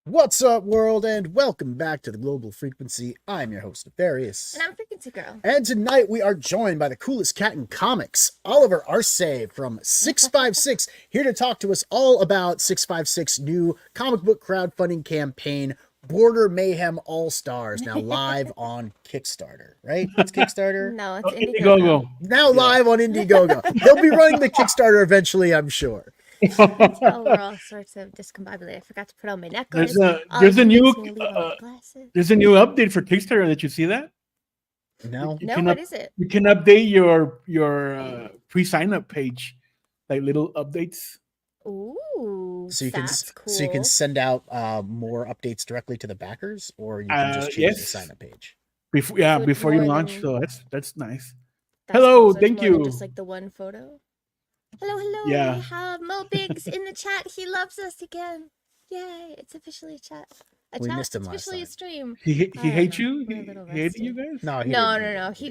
What's up, world, and welcome back to the Global Frequency. I'm your host, Nefarious. And I'm Frequency Girl. And tonight we are joined by the coolest cat in comics, Oliver Arce from 656, here to talk to us all about 656's new comic book crowdfunding campaign, Border Mayhem All-Stars, now live on Kickstarter, right? It's Kickstarter? No, it's Indiegogo. Now live on Indiegogo. They'll be running the Kickstarter eventually, I'm sure. Oh, we're all sorts of discombobulated. I forgot to put on my necklace. There's a new Glasses. update for Kickstarter. Did you see that? No. No, what is it? You can update your pre-sign up page, like little updates. Ooh, So you can that's cool. so you can send out more updates directly to the backers, or you can just change the sign up page. Before So before you more launch. than- So that's nice. That's Hello, cool. So it's thank more than you. Just like the one photo. Hello. Yeah. We have Mo Biggs in the chat. He loves us again. Yay! It's officially a chat. We chat. missed him It's last officially a time. stream. He I don't hates know. you. We're a little He hated you rusty. guys. No, No. He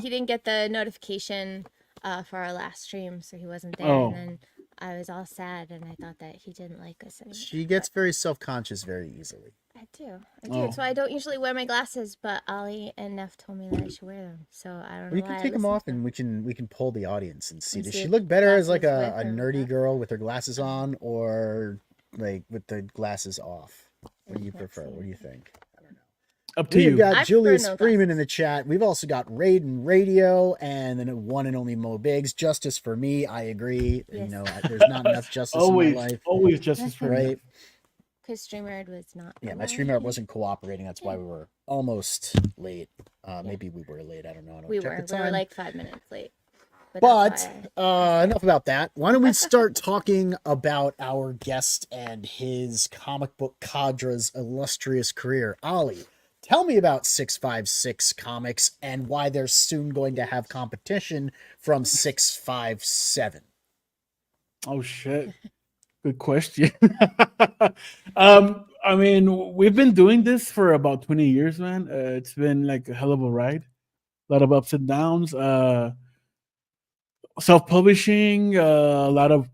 didn't get the notification for our last stream, so he wasn't there. Oh. And then I was all sad, and I thought that he didn't like us anymore. She gets very self-conscious very easily. I do. Oh. So I don't usually wear my glasses, but Ollie and Neff told me that I should wear them. So I don't know. Well, you why can I take them listened off, to and we can poll the audience and see. And Does see she if look better as like glasses a with or nerdy without? girl with her glasses on, or like with the glasses off? What do you can't prefer? see What do you anything. think? I don't know. Up to We've you. got I prefer Julius no Freeman in glasses. the chat. We've also got Raiden Radio, and then one and only Mo Biggs. Justice for me. I agree. Yes. You know, there's not enough justice in my life, always justice for right? Because StreamYard was not. Yeah, my allowing streamer it. wasn't cooperating. That's why we were almost late. Maybe we were late. I don't know. I don't We check were. the We were time. like 5 minutes late. But that's why enough about that. Why don't we start talking about our guest and his comic book cadra's illustrious career? Ollie, tell me about 656 Comics and why they're soon going to have competition from 657. Oh shit. Good question. I mean, we've been doing this for about 20 years, man. It's been like a hell of a ride. A lot of ups and downs. Self-publishing, a lot of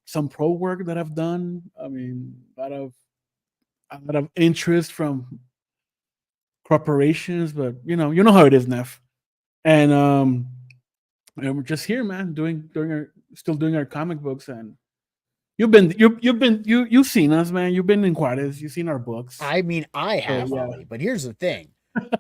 some pro work that I've done. I mean, a lot of interest from corporations, but you know how it is, Neff. And we're just here, man, still doing our comic books. And you've seen us, man. You've been in Juarez. You've seen our books. I mean, I have, yeah. Ollie, but here's the thing.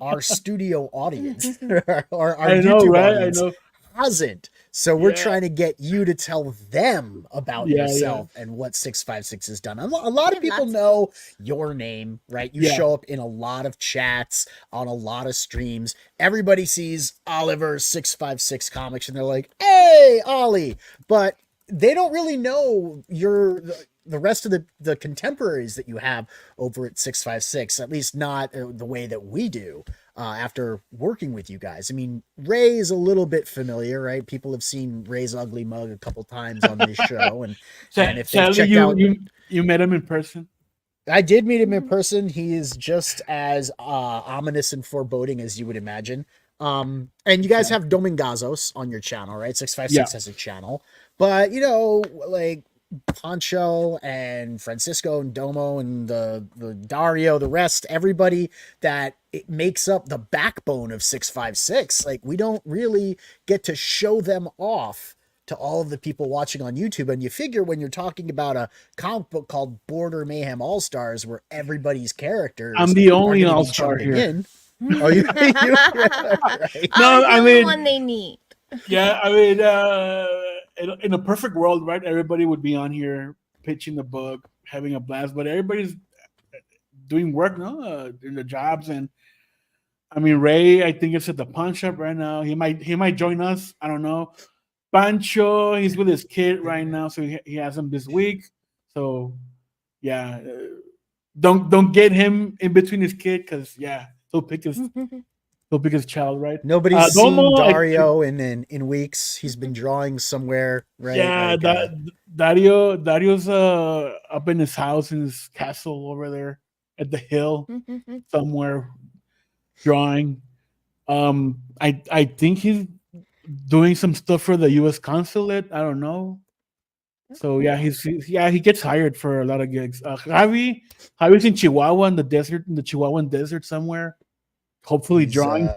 Our studio audience, or our I know, YouTube right? audience, I know. hasn't. So we're Yeah. trying to get you to tell them about Yeah, yourself and what 656 has done. A lot of people Lots of know your name, right? You Yeah. show up in a lot of chats, on a lot of streams. Everybody sees Oliver 656 Comics and they're like, hey, Ollie. But they don't really know the rest of the contemporaries that you have over at 656, at least not the way that we do. After working with you guys, I mean, Ray is a little bit familiar, right? People have seen Ray's ugly mug a couple times on this show, and if they've Sadly, checked out, you met him in person. I did meet him in person. He is just as ominous and foreboding as you would imagine. And you guys have Domingazos on your channel, right? 656 has a channel, but you know, like Poncho and Francisco and Domo and the Dario, the rest, everybody that it makes up the backbone of 656. Like, we don't really get to show them off to all of the people watching on YouTube. And you figure when you're talking about a comic book called Border Mayhem All-Stars, where everybody's characters I'm the are only gonna be all-star jumping here. in. Oh, you right. No, the I only mean- one they need. Yeah, I mean, in a perfect world, right? Everybody would be on here pitching the book, having a blast, but everybody's doing work, no, in the jobs. And I mean, Ray, I think is at the pawn shop right now. He might join us. I don't know. Pancho, he's with his kid right now, so he has him this week. So yeah, don't get him in between his kid, because yeah, he'll pick his child, right? Nobody's seen Domo, Dario in weeks. He's been drawing somewhere, right? Yeah, Like, Dario's up in his house, in his castle over there at the hill somewhere, drawing. I think he's doing some stuff for the U.S. consulate. I don't know. So yeah, he gets hired for a lot of gigs. Javi's in Chihuahua in the desert, in the Chihuahuan desert somewhere. Hopefully He's drawing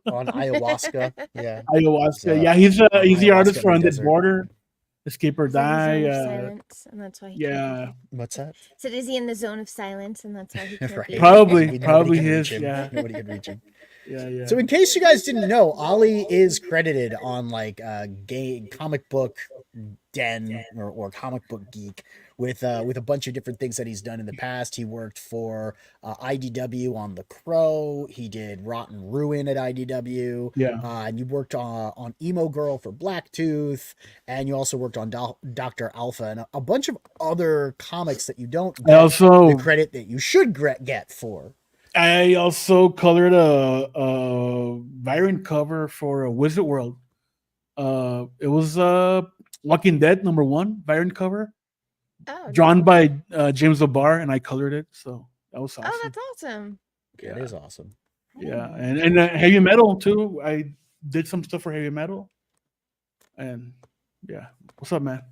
on ayahuasca. Yeah. ayahuasca. Yeah, he's on the artist ayahuasca in for the Undead desert. Border, Escape or He's in the Die. zone of silence, and that's why he can't Yeah, be here. What's that? So is he in the zone of silence, and that's why he can't Right. be here? probably Nobody can his. reach him. Yeah, Nobody can reach him. yeah. So in case you guys didn't know, Ollie is credited on like gay comic book den or comic book geek with a bunch of different things that he's done in the past. He worked for IDW on The Crow. He did Rotten Ruin at IDW. Yeah. And you worked on Emo Girl for Blacktooth, and you also worked on Dr. Alpha and a bunch of other comics that you don't I get also the credit that you should get for. colored a variant cover for a Wizard World. It was Walking Dead #1 variant cover, Oh, drawn by James O'Barr, and I colored it. So that was awesome. oh, that's awesome. That is awesome. Yeah, and heavy metal too. I did some stuff for heavy metal, and yeah. What's up, man?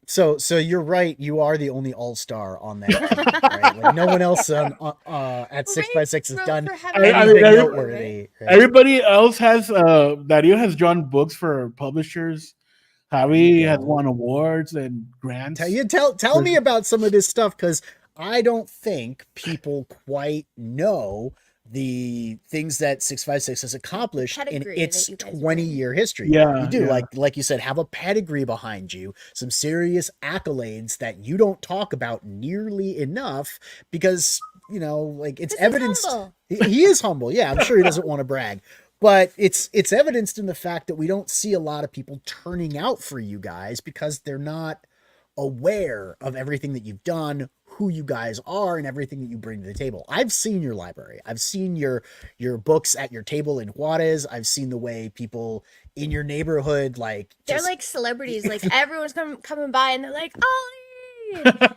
So you're right. You are the only all-star on that team, right? Like no one else at 6x6 has done anything noteworthy. Right? Everybody else has Dario has drawn books for publishers. Javi has won awards and grants. Tell me about some of this stuff, because I don't think people quite know the things that 656 has accomplished in its 20-year history. Yeah, you do, like you said, have a pedigree behind you, some serious accolades that you don't talk about nearly enough, because like it's evidenced. He is humble. Yeah, I'm sure he doesn't want to brag. But it's evidenced in the fact that we don't see a lot of people turning out for you guys because they're not aware of everything that you've done, who you guys are, and everything that you bring to the table. I've seen your library. I've seen your books at your table in Juarez. I've seen the way people in your neighborhood they're like celebrities. Like everyone's coming by and they're like, "Ollie!"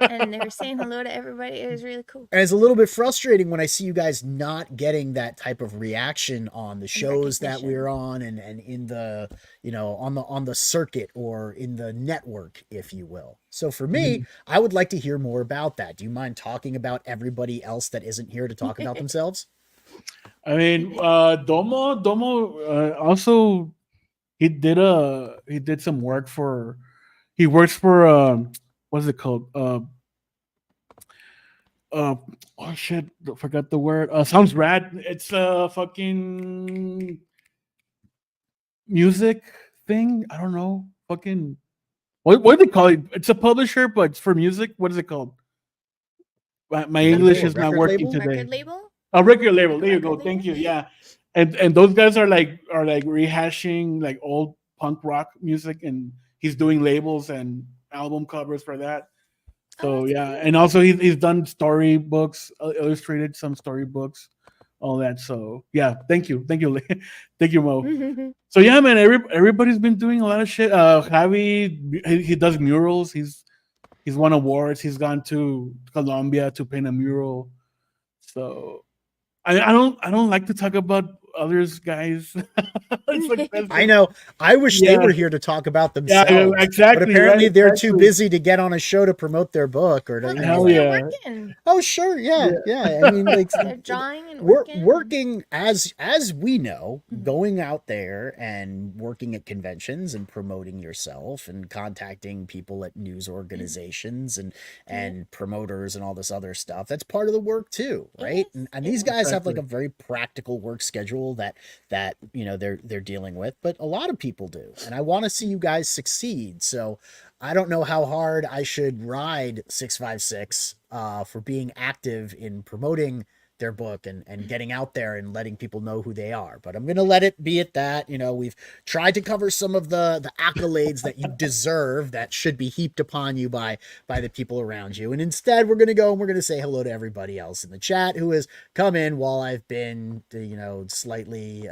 and they were saying hello to everybody. It was really cool. And it's a little bit frustrating when I see you guys not getting that type of reaction on the shows that we're on and in the on the circuit or in the network, if you will. So for me, I would like to hear more about that. Do you mind talking about everybody else that isn't here to talk about themselves? I mean, Domo also he did some work for. He works for what is it called? Oh shit, forgot the word. Sounds rad. It's a fucking music thing. I don't know. Fucking what do they call it? It's a publisher, but it's for music. What is it called? My English is not working today. Record label? A record label. There you go. Thank you. Yeah. And those guys are like rehashing like old punk rock music, and he's doing labels and album covers for that. So yeah, and also he's done story books, illustrated some story books, all that. So yeah, thank you, thank you, Mo. So yeah, man, everybody's been doing a lot of shit. Javi, he does murals. He's won awards. He's gone to Colombia to paint a mural. So I don't like to talk about others, guys. I know. I wish they were here to talk about themselves. Yeah, exactly. But apparently they're too busy to get on a show to promote their book or to. Working. Oh sure, yeah. I mean, like they're drawing and working. as we know, going out there and working at conventions and promoting yourself and contacting people at news organizations and promoters and all this other stuff. That's part of the work too, right? And these guys have like a very practical work schedule that they're dealing with, but a lot of people do, and I want to see you guys succeed. So I don't know how hard I should ride 656 for being active in promoting their book and getting out there and letting people know who they are, but I'm gonna let it be at that. We've tried to cover some of the accolades that you deserve that should be heaped upon you by the people around you, and instead we're gonna say hello to everybody else in the chat who has come in while I've been slightly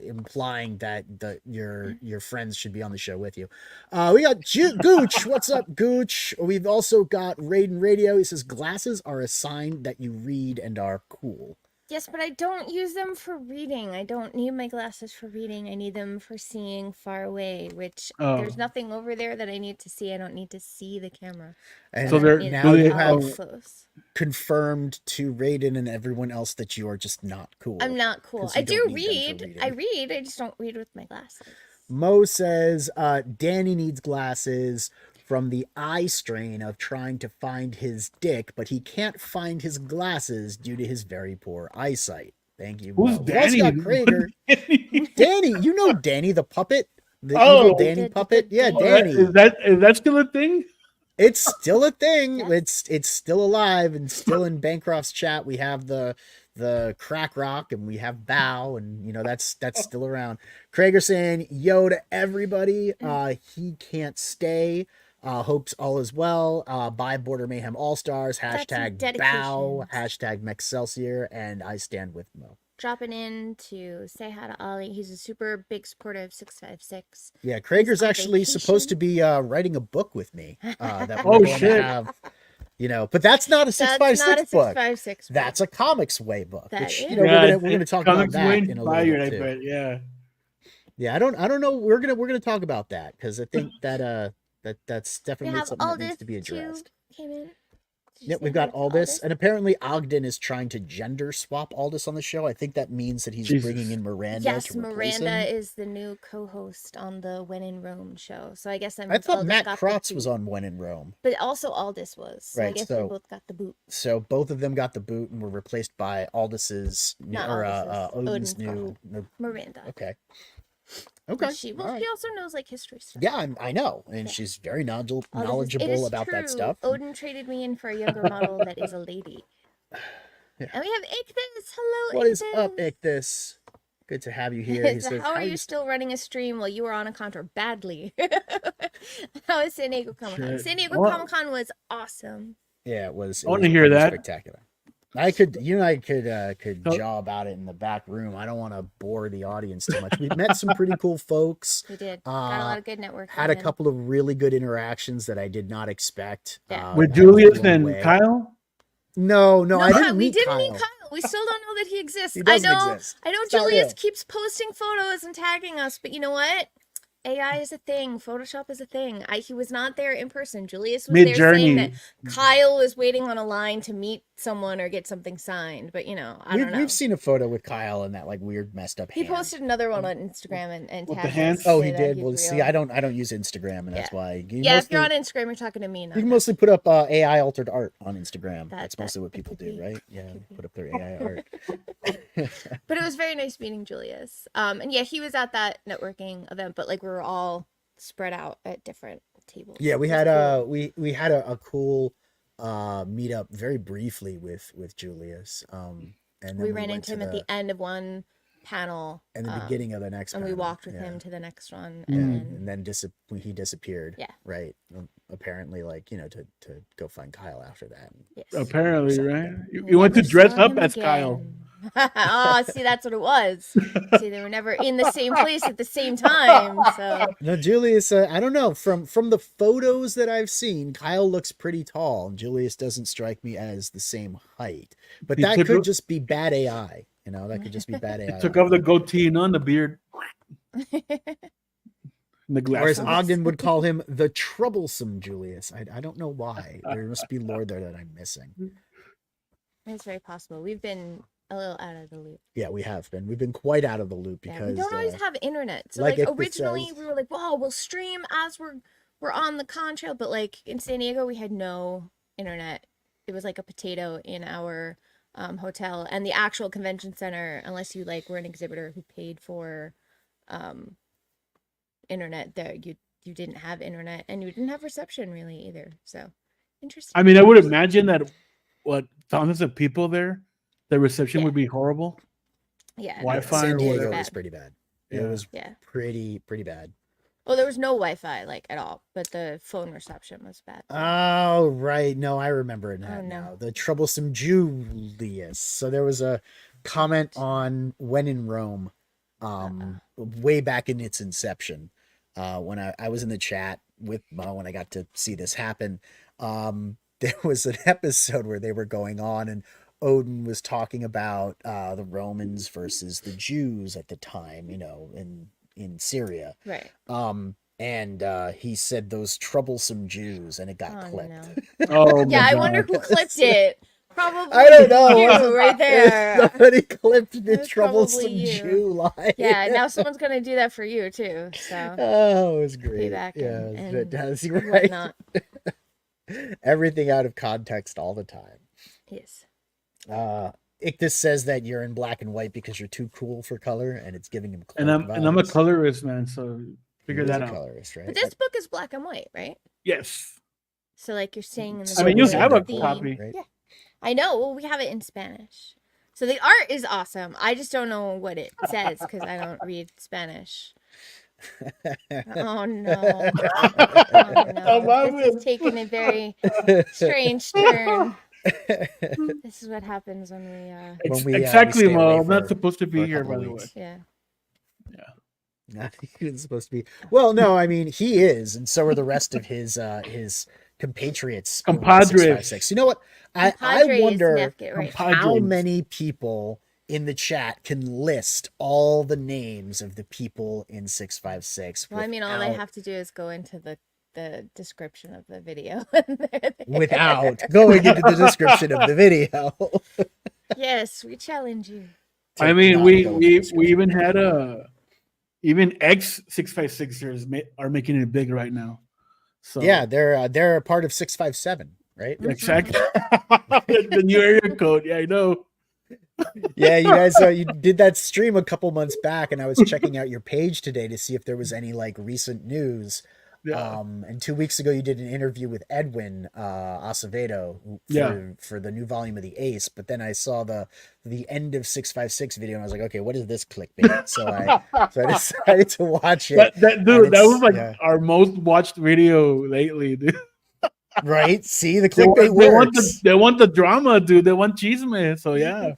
implying that your friends should be on the show with you. We got Gooch. What's up, Gooch? We've also got Raiden Radio. He says glasses are a sign that you read and are cool. Yes, but I don't use them for reading. I don't need my glasses for reading. I need them for seeing far away, which there's Oh, nothing over there that I need to see. I don't need to see the camera. And so I don't they're need now do it they? you all up have close. confirmed to Raiden and everyone else that you are just not cool. I'm not cool. 'cause I you do don't need them for read. I read. I just don't read with my glasses. Mo says Danny needs glasses from the eye strain of trying to find his dick, but he can't find his glasses due to his very poor eyesight. Thank you, Who's Mo. We also Danny? got Krager. Danny, you know Danny the puppet? The Oh. evil Danny puppet? Yeah, Oh, Danny. Is that still a thing? It's still a thing. Yes. It's still alive and still in Bancroft's chat. We have the crack rock and we have bow, and you know that's still around. Krager saying yo to everybody. He can't stay. Hopes all is well. Buy Border Mayhem All-Stars. That's some Hashtag bow. dedication. Hashtag Mexcelsior. And I stand with Mo. Dropping in to say hi to Ollie. He's a super big supporter of 656. Yeah, Krager's on actually supposed to vacation. be writing a book with me. That Oh, we're going shit. to have. You know, but that's not a That's not a 656 book. 656 book. That's a Comics Way book, That which is. you know we're gonna talk about that in a little bit too. Bet, yeah. Yeah, I don't know. We're gonna talk about that because I think that that's We definitely have something that Aldous needs to be too addressed. came in. Did you Yep, say we've hi got to Aldous, and apparently Ogden is trying to gender swap Aldous on the show. I think that means that he's Jesus. bringing in Miranda Yes, to replace Miranda him. is the new co-host on the When in Rome show. So I guess that I means thought Aldous Matt got the Krotz was boot. on When in Rome. But also Aldous was. So I Right, guess so- they both got the boot. So both of them got the boot and were replaced by Aldis's Not or Aldis's, Odin's Odin's new. Miranda. Okay. But Okay. She all right. she also knows like history stuff. Yeah, I know, and Yeah. she's very Aldous is- it knowledgeable is about that true. stuff. Odin traded me in for a younger model that is a lady. Yeah. And we have Ichthus. Hello, What is up, Ichthus. Ichthus? Good to have you here. He So says, how are you still running a stream while you were on a contra? Badly. How is San Diego Comic Con? Shit. San Diego Well- Comic Con was awesome. Yeah, it was. I wanna hear pretty that. Spectacular. I could So- jaw about it in the back room. I don't want to bore the audience too much. We met some pretty cool folks. We did. Got a lot of good networking. Had a in. couple of really good interactions that I did not expect. Yeah. With I was Julius blown and away. Kyle? No, I didn't we meet didn't Kyle. meet Kyle. We still don't know that he exists. He I doesn't know. exist. I know It's not Julius real. keeps posting photos and tagging us, but you know what? AI is a thing. Photoshop is a thing. He was not there in person. Julius was there saying that Mid-journey. Kyle was waiting on a line to meet someone or get something signed. But you know, I don't know. We've seen a photo with Kyle and that like weird messed up He hand. posted another one on Instagram and With the tagged us hands? to Oh, say he that did. he's Well, see, real. I don't use Instagram, and that's Yeah. why. Yeah, if you're on Instagram, you're talking to me. You Not can him. mostly put up AI altered art on Instagram. That- That's mostly what that people could do, be- right? Yeah, could be. put up their AI art. But it was very nice meeting Julius. And yeah, he was at that networking event, but like we were all spread out at different tables. Yeah, we It was had cool. we had a cool meetup very briefly with Julius. And then We ran went into him to at the end of one panel. and the beginning of the next and we panel, walked with yeah. him to the next one, Yeah, and then and then he disappeared. Yeah. Right. Apparently, like to go find Kyle after that. yes. Apparently, Something right? like You went to Never dress saw up him as Kyle. again. Oh, see, that's what it was. See, they were never in the same place at the same time. So No, Julius. I don't know. From the photos that I've seen, Kyle looks pretty tall, and Julius doesn't strike me as the same height. But He that took could off- just be bad AI. You know, that could just be bad He AI. took off the goatee and on the beard. And the Whereas glasses. Ogden would call him the troublesome Julius. I don't know why. There must be lore there that I'm missing. it's very possible. We've been a little out of the loop. Yeah, we have been. We've been quite out of the loop Yeah, because we don't always have internet. So like like, Ichthus originally says- we were like, "Whoa, we'll stream as we're on the contrail," but like in San Diego, we had no internet. It was like a potato in our hotel, and the actual convention center, unless you like were an exhibitor who paid for internet, there you didn't have internet, and you didn't have reception really either. So interesting. I mean, I would imagine that thousands of people there, the reception Yeah. would be horrible. yeah, Wi-Fi San or Diego whatever. was pretty bad. It Yeah. was Yeah. pretty bad. Well, there was no Wi-Fi like at all, but the phone reception was bad. Oh, right. No, I remember that Oh, no. now. The troublesome Julius. So there was a comment on When in Rome, way back in its inception, when I was in the chat with Mo and I got to see this happen. There was an episode where they were going on and Odin was talking about the Romans versus the Jews at the time, in Syria. Right. And he said those troublesome Jews, and it got clipped. No. Oh, Yeah, my I wonder God. who clipped it. Probably I don't know. you right there. Somebody clipped the was troublesome probably you. Jew line. Yeah, now someone's gonna do that for you too. So Oh, it was great. payback Yeah, and that's right. whatnot. Everything out of context all the time. Yes. Ictus says that you're in black and white because you're too cool for color, and it's giving him And Clark I'm a vibes. colorist, man. So figure He is that a out. colorist, right? But this book is black and white, right? Yes. So like you're saying in the So I mean, you is have a Deadpool, copy. right? Yeah. I know. Well, we have it in Spanish. So the art is awesome. I just don't know what it says because I don't read Spanish. Oh no. Oh no. This is taking a very strange turn. This is what happens when we Exactly, stay Mo. away I'm not for- supposed to for be a here, couple by the way. weeks. yeah. Not even supposed to be. Well, no, I mean he is, and so are the rest of his compatriots. over at Compadres. 656. You know what? I Compadres, wonder Neff, get right. Compadres. how many people in the chat can list all the names of the people in 656. Well, I mean, all they without- have to do is go into the description of the video. without going into the description of the video. Yes, we challenge you. to I mean, not we go into the we description. even had even ex 656ers are making it big right now. So Yeah, they're a part of 657, right? exactly. The new area code. Yeah, I know. Yeah, you guys you did that stream a couple months back, and I was checking out your page today to see if there was any like recent news. Yeah. And 2 weeks ago you did an interview with Edwin Acevedo for the new volume of the Ace, but then I saw the end of 656 video and I was like, okay, what is this clickbait? So I decided to watch it. That dude, that it's- was like yeah. our most watched video lately, dude. Right? See, the They clickbait works. they want the drama, dude. They want chisme. So yeah.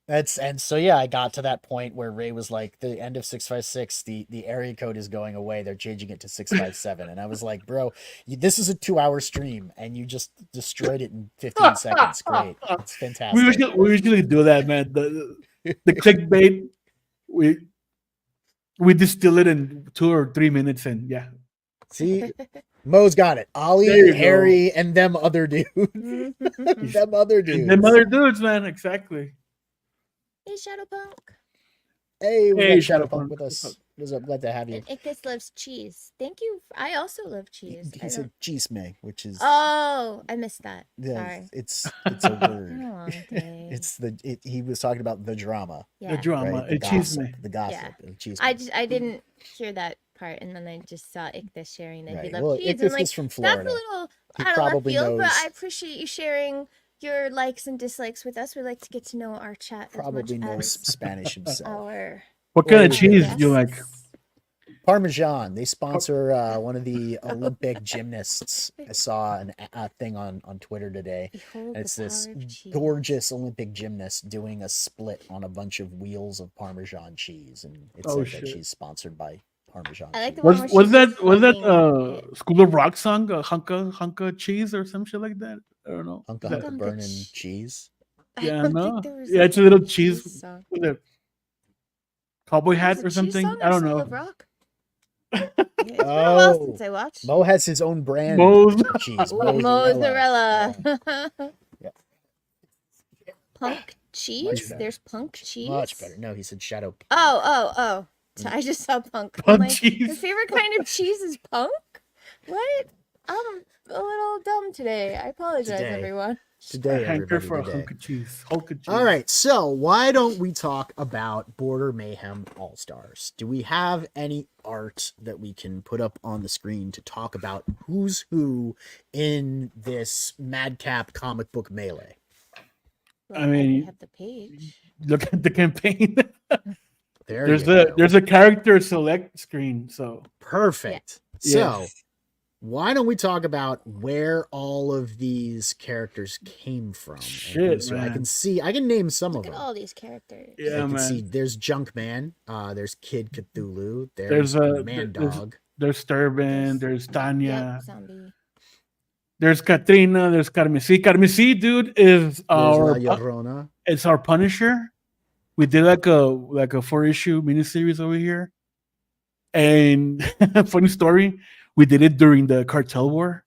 I got to that point where Ray was like, the end of 656, the area code is going away. They're changing it to 657. And I was like, bro, this is a 2-hour stream and you just destroyed it in 15 seconds. Great. It's fantastic. We usually do that, man. The clickbait, we distill it in 2 or 3 minutes, and yeah. See, Mo's got it. There Ollie, you go. Harry, and them other dudes. them other dudes. And them other dudes, man. Exactly. Hey, Shadowpunk. Hey, we Hey, got Shadowpunk Shadowpunk. with us. What is up? Glad to have you. And Ictus loves cheese. Thank you. I also love cheese. He said chisme, which is Oh, I missed that. yeah, Sorry. it's a It's been a word. long day. He was talking about the drama, Yeah. The drama. right? The It cheese gossip, me. the gossip, and chisme. I didn't hear that part, and then I just saw Ictus sharing that he Right. loved Well, cheese. Ictus And like, is from Florida. that's a little He out of left probably field, but knows- I appreciate you sharing your likes and dislikes with us. We like to get to know our chat Probably as knows much as Spanish himself. our What kind of Well, cheese guests. do you like? Parmesan. They sponsor one of the Olympic gymnasts. I saw a thing on Twitter today. Behold It's the this power of cheese. gorgeous Olympic gymnast doing a split on a bunch of wheels of Parmesan cheese, and it Oh, said that shit. she's sponsored by Parmesan. I like cheese. the one Was where that she's was that hugging it. School of Rock song, hunka cheese or some shit like that? I don't know. Hunka Is that- hunka burning cheese. I Yeah, don't no. think there was Yeah, it's a little cheese cheese song. with a cowboy There's hat a or cheese something. song I in don't School know. of Rock? Yeah, it's been a while Oh. since I watched. Mo has his own brand Moe's. of cheese. Ooh, Mozzarella. mozzarella. Yeah. Punk cheese? better. There's punk cheese? Much better. No, he said shadow. Oh. So I just saw punk. I'm Punk like, cheese. your favorite kind of cheese is punk? What? I'm a little dumb today. I apologize, Today. everyone. Today, Hanker everybody. for a Today. hunk of cheese. Hulk of cheese. All right, so why don't we talk about Border Mayhem All-Stars? Do we have any art that we can put up on the screen to talk about who's who in this madcap comic book melee? Well, I mean- have the page. Look at the campaign. There you go. There's a character select screen. So Perfect. Yeah. So, why don't we talk about where all of these characters came from? and Shit, who's who? I man. can name some Look of at them. all these characters. I yeah, can man. see there's Junkman, there's Kid Cthulhu, there's There's Man there's- Dog. There's Sturban. There's Tanya. Yep, zombie. There's Katrina. There's Carmesí. Carmesí, dude, is There's La our Llorona. it's our Punisher. We did like a 4-issue miniseries over here. And funny story, we did it during the cartel war.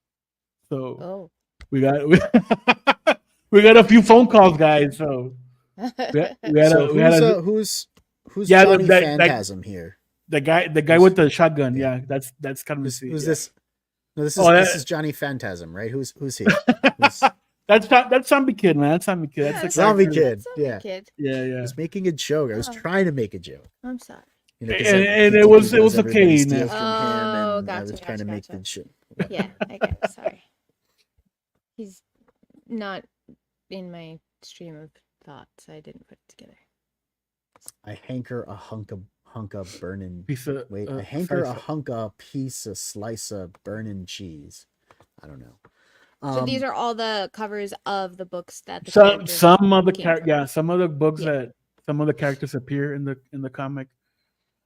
So Oh. we got we got a few phone calls, guys. So we had So we had a, who's yeah, Johnny that Phantasm here? the guy Who's- with the shotgun. yeah. Yeah, that's kind of Who's this? No, this is Oh, this that- is Johnny Phantasm, right? Who's he? Who's, That's Zombie Kid, man. That's Zombie Kid. Yeah, That's a Zombie character. Kid. That's Yeah. a kid. Yeah, I yeah. was making a joke. I was Oh. trying to make a joke. I'm sorry. You know, 'cause And he it was does okay, everybody you steals know. from him, Oh, and I gotcha, was trying to gotcha, make gotcha. the shit. Yeah, I get it. Sorry. He's not in my stream of thoughts. I didn't put it together. I hanker a hunk of burning. Piece of Wait, I hanker a slice. hunk of piece of slice of burning cheese. I don't know. So these are all the covers of the books that the some characters some of the came from. yeah, some of the books Yeah. that some of the characters appear in the comic.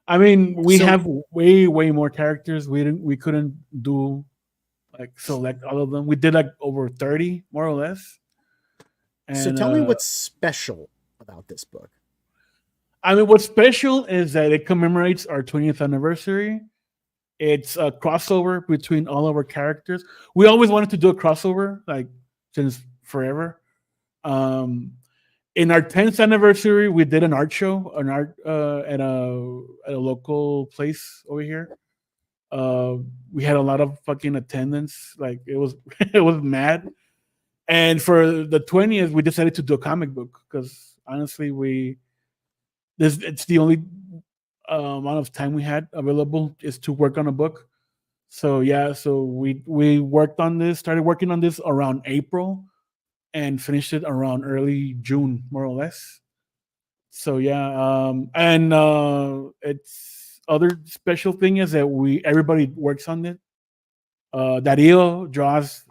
I mean, we So- have way more characters. We couldn't do like select all of them. We did like over 30 more or less. So And, tell me what's special about this book. I mean, what's special is that it commemorates our 20th anniversary. It's a crossover between all of our characters. We always wanted to do a crossover, like since forever. In our 10th anniversary, we did an art show, at a local place over here. We had a lot of fucking attendance. Like it was it was mad. And for the 20th, we decided to do a comic book because honestly, it's the only amount of time we had available is to work on a book. So yeah, so we worked on this, started working on this around April, and finished it around early June, more or less. So yeah, and it's other special thing is that everybody works on it. Dario draws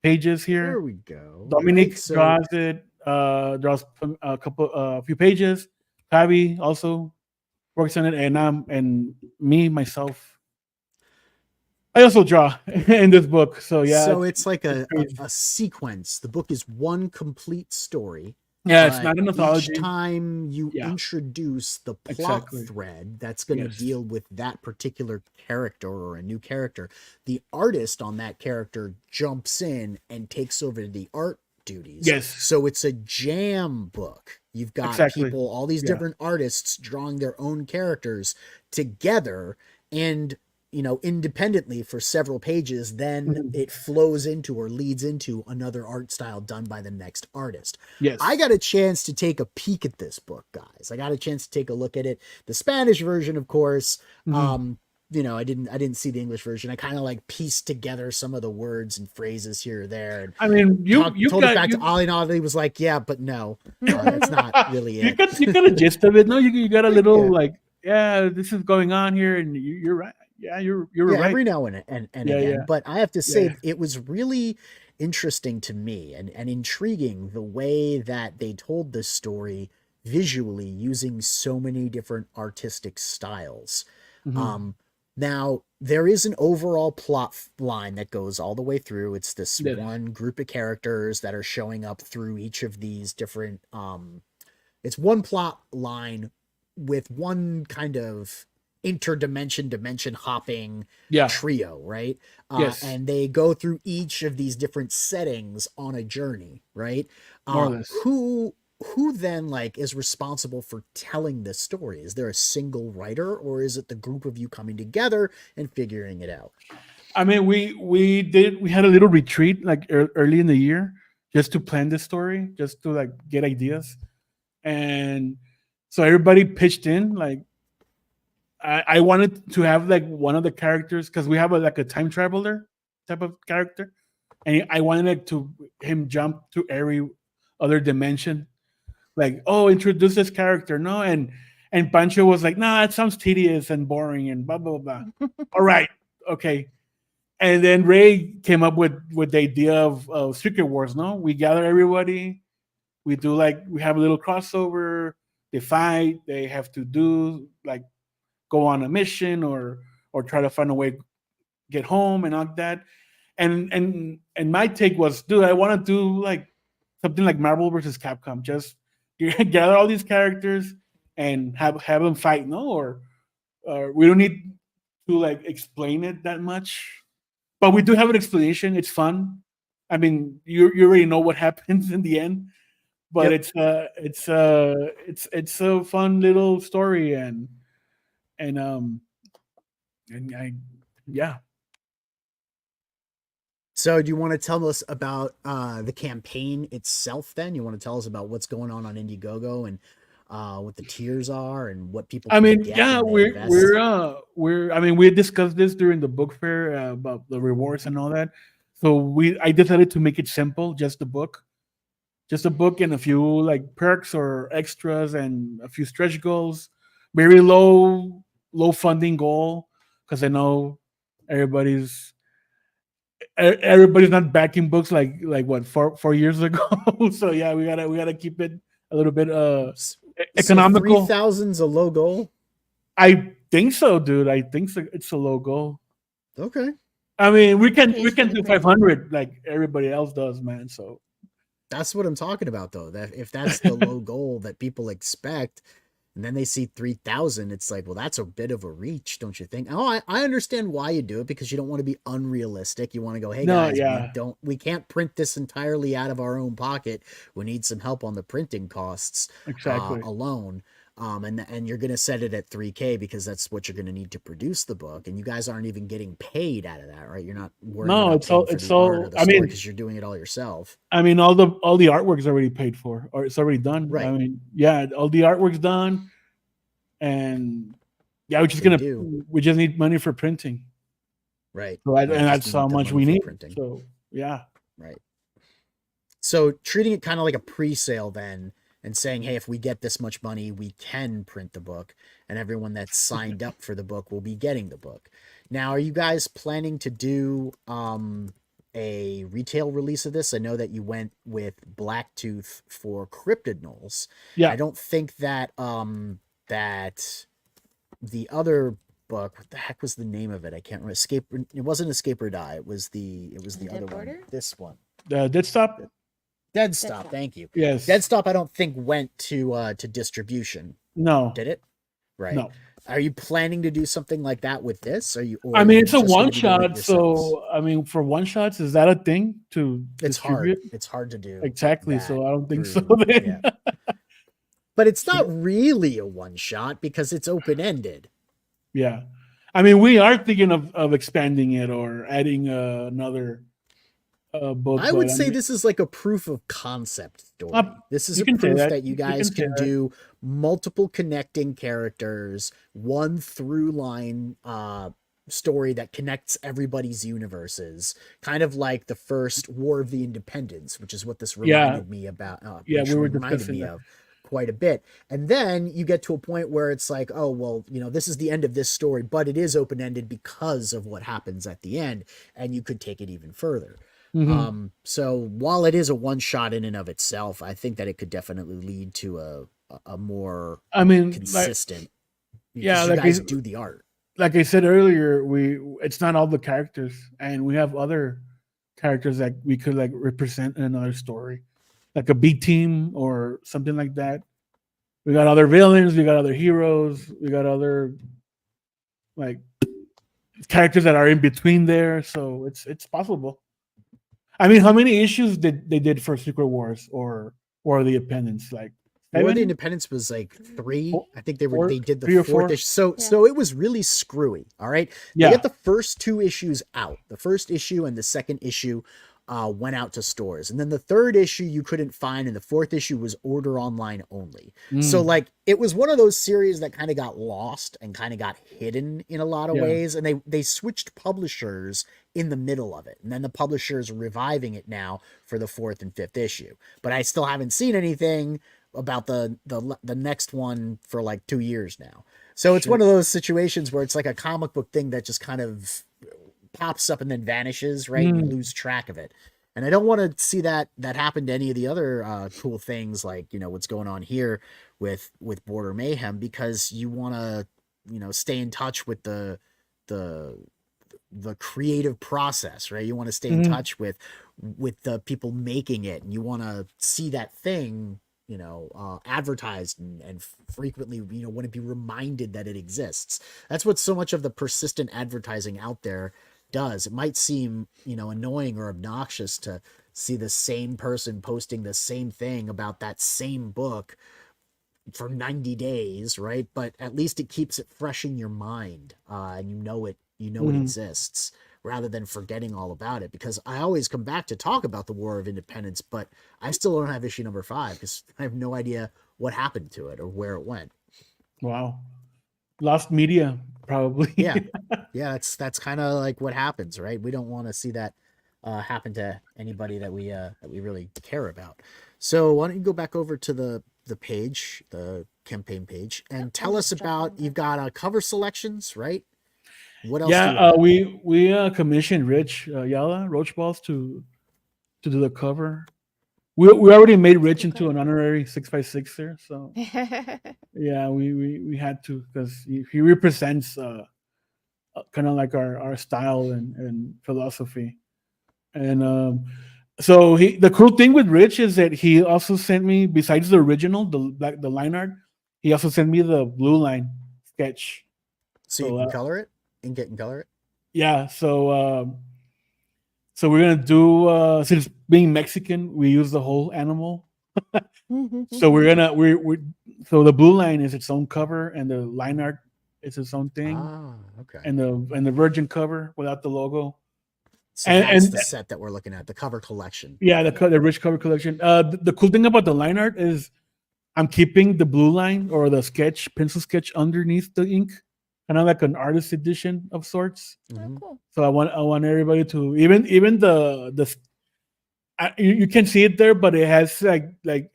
pages There here. we go. Dominic Right, so- draws it. Draws a few pages. Javi also works on it, and me myself, I also draw in this book. So yeah, So it's like a crazy. sequence. The book is one complete story. yeah, it's but not an anthology. Each time you Yeah. introduce the plot Exactly. thread that's going to Yes. deal with that particular character or a new character, the artist on that character jumps in and takes over the art duties. Yes. So it's a jam book. You've got Exactly. people, all these Yeah. different artists drawing their own characters together and independently for several pages, then Mhm. it flows into or leads into another art style done by the next artist. Yes, I got a chance to take a peek at this book, guys. I got a chance to take a look at it. The Spanish version, of course. Mhm. I didn't see the English version. I kind of like pieced together some of the words and phrases here or there. And I mean, you told it got back you, to Ollie, and Ollie was like, "Yeah, but no, that's not really you it." got a gist of it. No, you got a little Yeah. like, yeah, this is going on here, and you're right. Yeah, you're Yeah, right. every now and Yeah, again. yeah. But I have to say, Yeah. it was really interesting to me and intriguing the way that they told this story visually using so many different artistic styles. Mhm. Now, there is an overall plot line that goes all the way through. It's this Yeah. one group of characters that are showing up through each of these different. It's one plot line with one kind of dimension hopping Yeah, trio, right? Yes. And they go through each of these different settings on a journey, right? More or less. Who then like is responsible for telling this story? Is there a single writer, or is it the group of you coming together and figuring it out? I mean, we had a little retreat like early in the year just to plan this story, just to like get ideas, and so everybody pitched in. Like, I wanted to have like one of the characters because we have like a time traveler type of character, and I wanted him jump to every other dimension. Like, oh, introduce this character, no, and Pancho was like, nah, it sounds tedious and boring and blah blah blah. All right, okay. And then Ray came up with the idea of Secret Wars. No, we gather everybody. We have a little crossover. They fight. They have to do like go on a mission or try to find a way to get home and all that. and my take was, dude, I want to do like something like Marvel versus Capcom. Just gather all these characters and have them fight, no? Or we don't need to like explain it that much, but we do have an explanation. It's fun. I mean, you already know what happens in the end, but Yep. it's a fun little story, and I yeah. So do you want to tell us about the campaign itself then? You want to tell us about what's going on Indiegogo and what the tiers are and what people I can mean, get yeah, when they invest? we're. I mean, we discussed this during the book fair about the rewards and all that. So I decided to make it simple, just a book and a few like perks or extras and a few stretch goals. Very low funding goal because I know everybody's everybody's not backing books like what 4 years ago. So yeah, we gotta keep it a little bit So economical. 3,000's a low goal. I think so, dude. I think so. It's a low goal. Okay. I mean, we can Pays for the do print. 500 like everybody else does, man. So That's what I'm talking about though. That if that's the low goal that people expect, and then they see 3,000, it's like, well, that's a bit of a reach, don't you think? Oh, I understand why you do it, because you don't want to be unrealistic. You want to go, hey no, guys, yeah, we can't print this entirely out of our own pocket. We need some help on the printing costs exactly. alone. And you're gonna set it at 3K because that's what you're gonna need to produce the book, and you guys aren't even getting paid out of that, right? You're not worrying No, about paying for it's the art or all. the I story mean, because you're doing it all yourself. all the artwork's already paid for, or it's already done. I Right. mean, yeah, all the artwork's done, and yeah, They do. we just need money for printing. Right. So You and just that's how need the much money we for need. printing. So yeah, Right. So treating it kind of like a pre-sale then, and saying, hey, if we get this much money, we can print the book, and everyone that's signed up for the book will be getting the book. Now, are you guys planning to do a retail release of this? I know that you went with Blacktooth for Cryptid Knolls. I yeah. don't think that that the other book, what the heck was the name of it? I can't remember. It wasn't Escape or Die. It was the Dead other Border? one. This one. Dead stop. Dead Dead Stop, Stop. thank you. Yes. Dead Stop, I don't think went to distribution. No. Did it? Right. No. Are you planning to do something like that with this? Are you? Or I are mean, you it's a just gonna one be doing it shot. yourselves? So I mean, for one shots, is that a thing to It's hard. distribute? It's hard to do Exactly. that So I don't think so. through. Then. Yeah, but it's not really a one shot because it's open ended. Yeah. I mean, we are thinking of expanding it or adding another book. I But would I say mean, this is like a proof of concept story. This is you a can say proof that. that you You guys can say can that. do multiple connecting characters, one through line story that connects everybody's universes, kind of like the first War of the Independents, which is what this Yeah. reminded me about. Yeah. Which We were reminded discussing me that. of quite a bit. And then you get to a point where it's like, oh well, this is the end of this story, but it is open ended because of what happens at the end, and you could take it even further. Mm-hmm. So while it is a one shot in and of itself, I think that it could definitely lead to a more I mean, consistent, yeah, because you guys do the art. like I said earlier, it's not all the characters, and we have other characters that we could like represent in another story, like a B team or something like that. We got other villains, we got other heroes, we got other like characters that are in between there, so it's possible. I mean, how many issues did they did for Secret Wars or the Appendants? Like War of the 7, Independence was like 3. Four- I think they four- did the 3 or fourth 4? issue. So Yeah. so it was really screwy. All right. They Yeah, got the first 2 issues out. The first issue and the second issue went out to stores. And then the third issue you couldn't find, and the fourth issue was order online only. So Mm, like it was one of those series that kind of got lost and kind of got hidden in a lot of yeah, ways. And they switched publishers in the middle of it. And then the publisher is reviving it now for the 4th and 5th issue. But I still haven't seen anything about the next one for like 2 years now. So it's sure. one of those situations where it's like a comic book thing that just kind of pops up and then vanishes, right? And you Mm, lose track of it. And I don't want to see that happen to any of the other cool things like, what's going on here with Border Mayhem, because you want to, stay in touch with the the creative process, right? You want to stay in touch with the people making it, and you want to see that thing, advertised and frequently, want to be reminded that it exists. That's what so much of the persistent advertising out there does. It might seem, annoying or obnoxious to see the same person posting the same thing about that same book for 90 days, right? But at least it keeps it fresh in your mind, and it exists, rather than forgetting all about it. Because I always come back to talk about the War of Independence, but I still don't have issue number 5 because I have no idea what happened to it or where it went. Wow. Lost media, probably. Yeah. That's kind of like what happens, right? We don't want to see that happen to anybody that we really care about. So why don't you go back over to the page, the campaign page, and tell us about, you've got cover selections, right? What else? Yeah, we commissioned Rich Yala Roach Balls to do the cover. We already made Rich into an honorary 6x6er, so yeah, we had to, because he represents kind of like our style and philosophy. And so the cool thing with Rich is that he also sent me, besides the original, the line art, he also sent me the blue line sketch. So you can color it and color it. Yeah. So we're gonna do, since being Mexican, we use the whole animal. So so the blue line is its own cover, and the line art is its own thing. Okay. And the virgin cover without the logo. So that's the set that we're looking at, the cover collection. Yeah, the Rich cover collection. The cool thing about the line art is I'm keeping the blue line or the pencil sketch underneath the ink, kind of like an artist edition of sorts. Oh, cool. So I want everybody to, even you can see it there, but it has like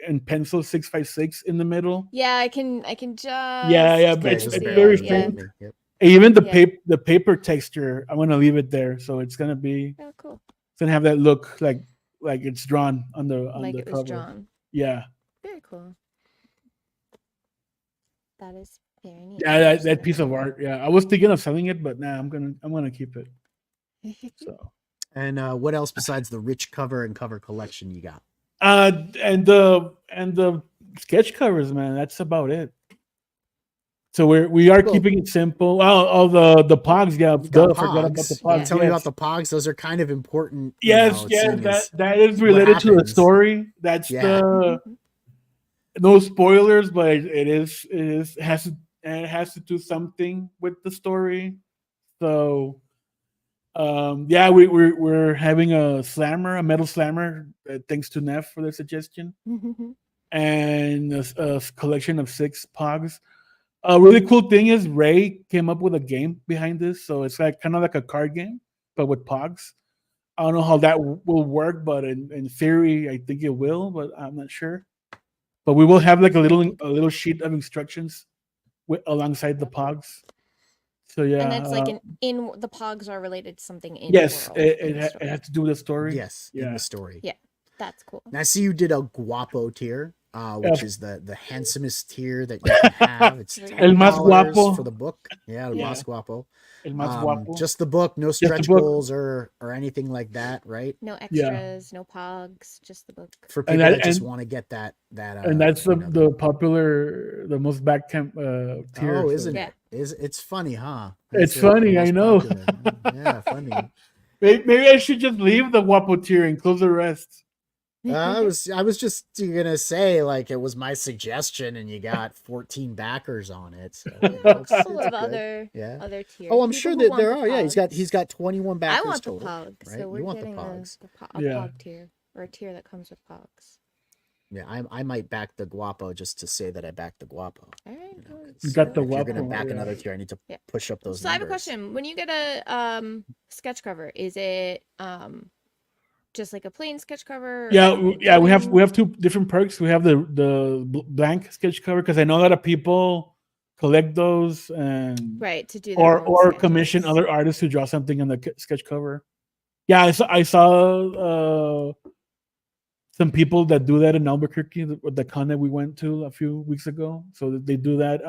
in pencil 6x6 in the middle. Yeah, I can just. Yeah, but it's very faint. Yep. Even the paper texture, I'm gonna leave it there, so it's gonna be cool. It's gonna have that look like it's drawn on the it cover. was drawn. Yeah. Very cool. That is very neat. Yeah, that piece of art. Yeah, I was thinking of selling it, but I'm gonna keep it. So. And what else besides the Rich cover and cover collection you got? And the sketch covers, man. That's about it. So we are keeping it simple. All the pogs, yeah. Forgot about the pogs. Tell me about the pogs. Those are kind of important. Yes, that is related to the story. That's no spoilers, but it has to do something with the story. So we're having a metal slammer, thanks to Neff for the suggestion. And a collection of 6 pogs. A really cool thing is Ray came up with a game behind this, so it's like kind of like a card game, but with pogs. I don't know how that will work, but in theory, I think it will, but I'm not sure. But we will have like a little sheet of instructions alongside the pogs. So yeah, and that's like in the pogs are related to something in. Yes, the world, it has to do with the story. Yes, in the story. Yeah, that's cool. And I see you did a guapo tier, which is the handsomest tier that you can have. It's El Más Guapo for the book. Yeah, El Más Guapo. El Más Guapo. Just the book, no stretch goals or anything like that, right? No extras, no pogs, just the book. For people that just want to get that. And that's the popular, the most back camp tier. Oh, isn't it? It's funny, huh? It's funny, I know. Yeah, funny. Maybe I should just leave the Guapo tier and close the rest. I was just gonna say, like, it was my suggestion, and you got 14 backers on it. So, full of other tiers. Oh, I'm sure that there are. Yeah, he's got 21 backers. I want total, the pogs, right? so we're getting a pog tier, or a tier that comes with pogs. Yeah, I might back the Guapo just to say that I backed the Guapo. All right, you got the Guapo. Guapo. If you're gonna back another tier, I need to push up those. So numbers. I have a question. When you get a sketch cover, is it just like a plain sketch cover? Yeah. We have 2 different perks. We have the blank sketch cover, because I know a lot of people collect those and to do or commission other artists to draw something on the sketch cover. Yeah, I saw some people that do that in Albuquerque, the con that we went to a few weeks ago. So they do that.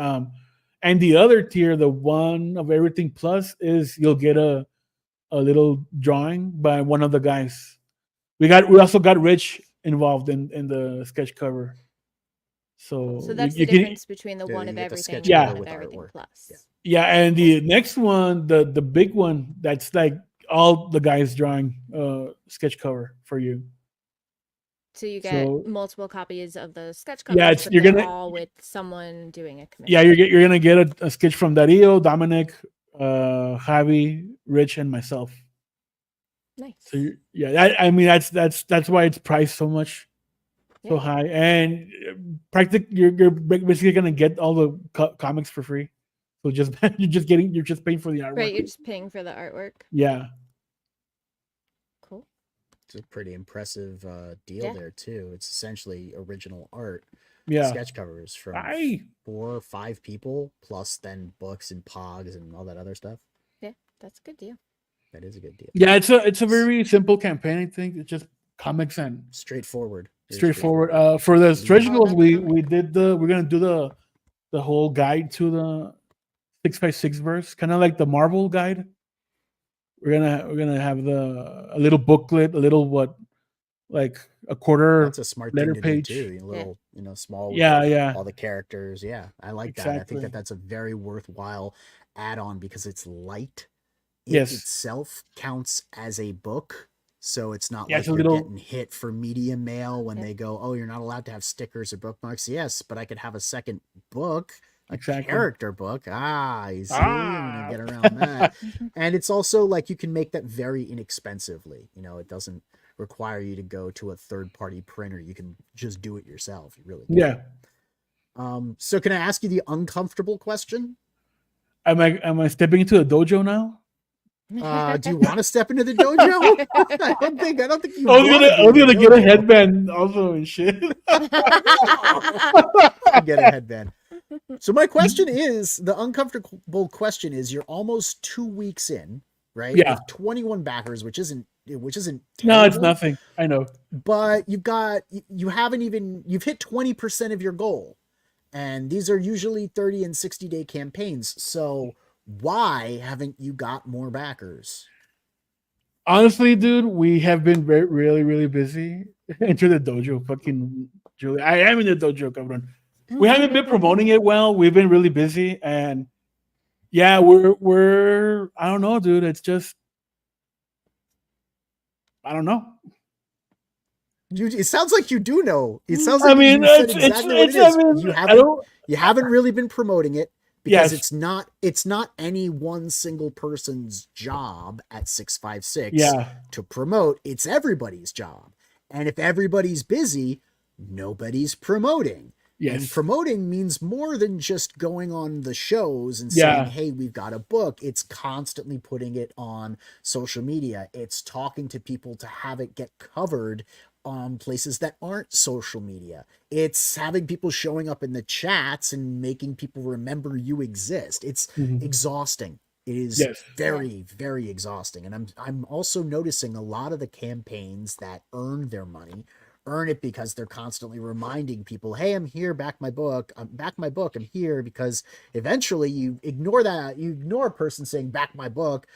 And the other tier, the one of everything plus, is you'll get a a little drawing by one of the guys. We also got Rich involved in the sketch cover. So So that's you the can, difference between the Yeah, one you of get the everything sketch and cover one of with everything artwork. plus. yeah, and the next one, the big one, that's like all the guys drawing sketch cover for you. So you get So multiple copies of the sketch yeah, covers, it's but you're they're gonna all with someone doing a yeah commission. you're gonna get a sketch from Dario, Dominic, Javi, Rich, and myself. Nice. So I mean that's why it's priced so much, so Yeah. high, and you're basically gonna get all the comics for free. So just you're just paying for the artwork. Right, you're just paying for the artwork. Yeah. Cool. It's a pretty impressive deal Yeah. there too. It's essentially original art. Yeah. Sketch covers from 4 or 5 people, plus then books and pogs and all that other stuff. Yeah, that's a good deal. That is a good deal. Yeah, it's a very simple campaign. I think it's just comics and straightforward. straightforward. For the stretch All goals, about we comics. we're gonna do the whole guide to the 6x6 verse, kind of like the Marvel guide. We're gonna have a little booklet, a little like a quarter That's a smart letter thing to page. do too. A little, small. With Yeah. all the characters. Yeah, I like that. I think Exactly. that's a very worthwhile add-on because it's light. It Yes. itself counts as a book, so it's not Yeah, like it's a you're little- getting hit for media mail when Yeah. they go, "Oh, you're not allowed to have stickers or bookmarks." Yes, but I could have a second book, a Exactly. character book. You see, I'm gonna get around that. And it's also like you can make that very inexpensively. It doesn't require you to go to a third-party printer. You can just do it yourself. You really can. Yeah. So can I ask you the uncomfortable question? Am I stepping into a dojo now? Do you want to step into the dojo? I don't think you. I was gonna get a headband also and shit. Get a headband. So my question is, the uncomfortable question is, you're almost 2 weeks in, right? Yeah. With 21 backers, which isn't No, it's terrible, nothing. I know. but you've hit 20% of your goal, and these are usually 30 and 60-day campaigns. So why haven't you got more backers? Honestly, dude, we have been really, really busy. Enter the dojo, fucking Julie. I am in the dojo, cabrón. We haven't been promoting it well. We've been really busy, and yeah, we're I don't know, dude. It's just I don't know. It sounds like you do know. It sounds like I mean, you said exactly what it is. I mean, you haven't really been promoting it because Yes. it's not any one single person's job at 656 Yeah. to promote. It's everybody's job. And if everybody's busy, nobody's promoting. And Yes. promoting means more than just going on the shows and Yeah. saying, "Hey, we've got a book." It's constantly putting it on social media. It's talking to people to have it get covered on places that aren't social media. It's having people showing up in the chats and making people remember you exist. It's Mhm. exhausting. It is Yes. very, very exhausting. And I'm also noticing a lot of the campaigns that earn their money earn it because they're constantly reminding people, "Hey, I'm here, back my book. I'm here," because eventually you ignore a person saying back my book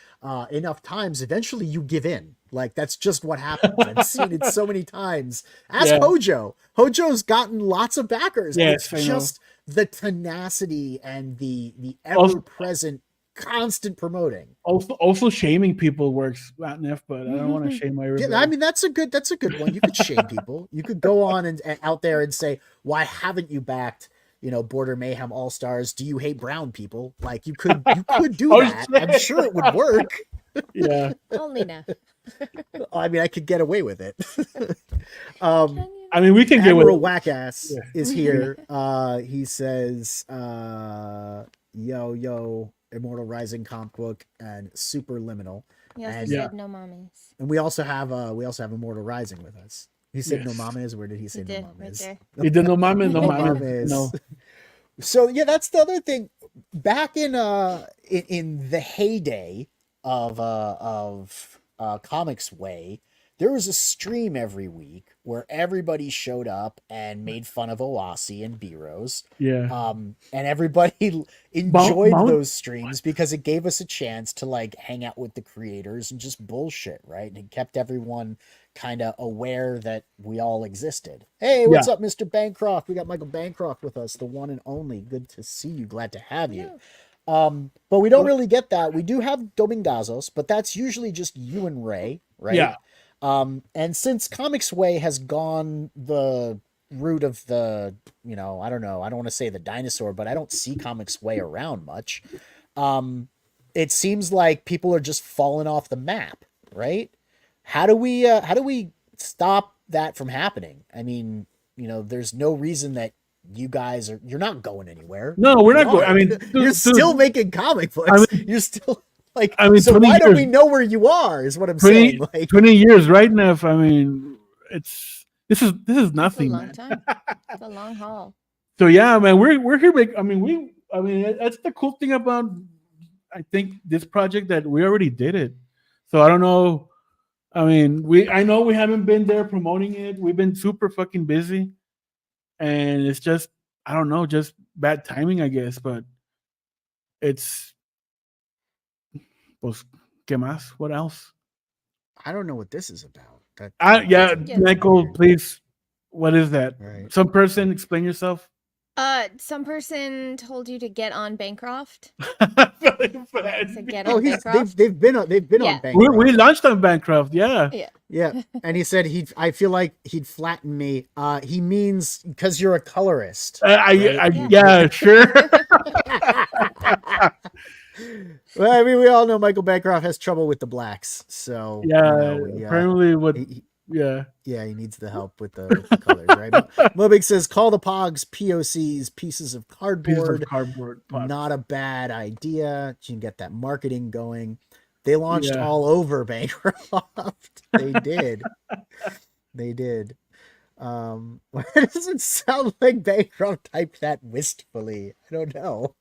enough times, eventually you give in. Like, that's just what happens. I've seen it so many times. Ask Yeah. Hojo. Hojo's gotten lots of backers. Yes, It's I know. just the tenacity and the Also- ever-present constant promoting. Also shaming people works, Neff, but I don't want to shame everybody. Yeah, I mean, that's a good one. You could shame people. You could go on and out there and say, "Why haven't you backed, Border Mayhem All-Stars? Do you hate brown people?" Like, you could do Oh, that. shit. I'm sure it would work. Yeah. Only Neff. I mean, I could get away with it. Can you? I mean, we can get Admiral with Wackass Yeah. is here. He says, yo, Immortal Rising comic book and Superliminal. He also And- said no mommies. And we also have Immortal Rising with us. He said Yes. no mames. Where did he say He no did, mames? right there. He did no mames, no No mames. mames. No. So yeah, that's the other thing. Back in the heyday of Comics Way, there was a stream every week where everybody showed up and made fun of Oasi and B-Rose. Yeah. And everybody enjoyed Mount- those streams because it gave us a chance to like hang out with the creators and just bullshit, right? And it kept everyone kind of aware that we all existed. Hey, what's up, Mr. Bancroft? We got Michael Bancroft with us, the one and only. Good to see you. Glad to have you. But we don't really get that. We do have Domingazos, but that's usually just you and Ray, right? Yeah. And since Comics Way has gone the route of the, you know, I don't know, I don't want to say the dinosaur, but I don't see Comics Way around much. It seems like people are just falling off the map, right? How do we stop that from happening? I mean, you know, there's no reason that you guys you're not going anywhere. No, we're not going. I mean, you're still making comic books. I mean, you're still like, I mean, so why don't we know where you are is what I'm saying. Like 20 years, right, Neff? I mean, this is nothing. It's a long time. It's a long haul. So yeah, man, we're here. That's the cool thing about, I think, this project, that we already did it. So I don't know. I mean, I know we haven't been there promoting it. We've been super fucking busy, and it's just, I don't know, just bad timing, I guess. But it's, pues, ¿qué más? What else? I don't know what this is about. Michael, please. What is that? Right. Some person, explain yourself. Some person told you to get on Bancroft. Bancroft. They've been on Bancroft. We launched on Bancroft, yeah. Yeah. And he said I feel like he'd flatten me. He means because you're a colorist. Yeah, sure. Well, I mean, we all know Michael Bancroft has trouble with the blacks, so yeah, apparently he needs the help with the colors, right? Mobig says, call the Pogs POCs pieces of cardboard. Not a bad idea. You can get that marketing going. They launched all over Bancroft. They did. They did. Why does it sound like Bancroft typed that wistfully? I don't know.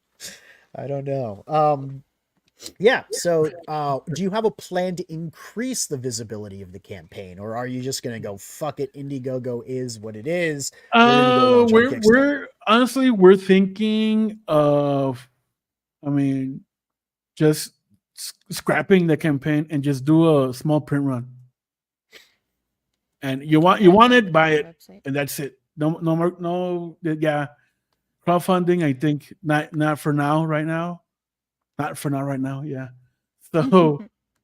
Yeah. So, do you have a plan to increase the visibility of the campaign, or are you just going to go, fuck it, Indiegogo is what it is? We're honestly, we're thinking of, just scrapping the campaign and just do a small print run. And you want it, buy it, and that's it. No more, crowdfunding, I think not for now, right now. Not for now, right now. Yeah. So,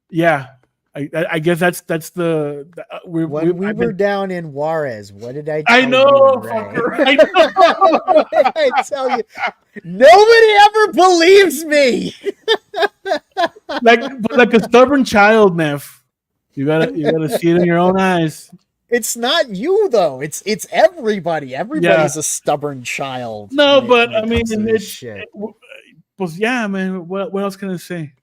yeah, I guess that's the we were down in Juarez. What did I? I know, fucker. I know. I tell you, nobody ever believes me. like a stubborn child, Neff. You gotta see it in your own eyes. It's not you though. It's everybody. Everybody's a stubborn child. No, but I mean, it's shit. Yeah, man. What else can I say?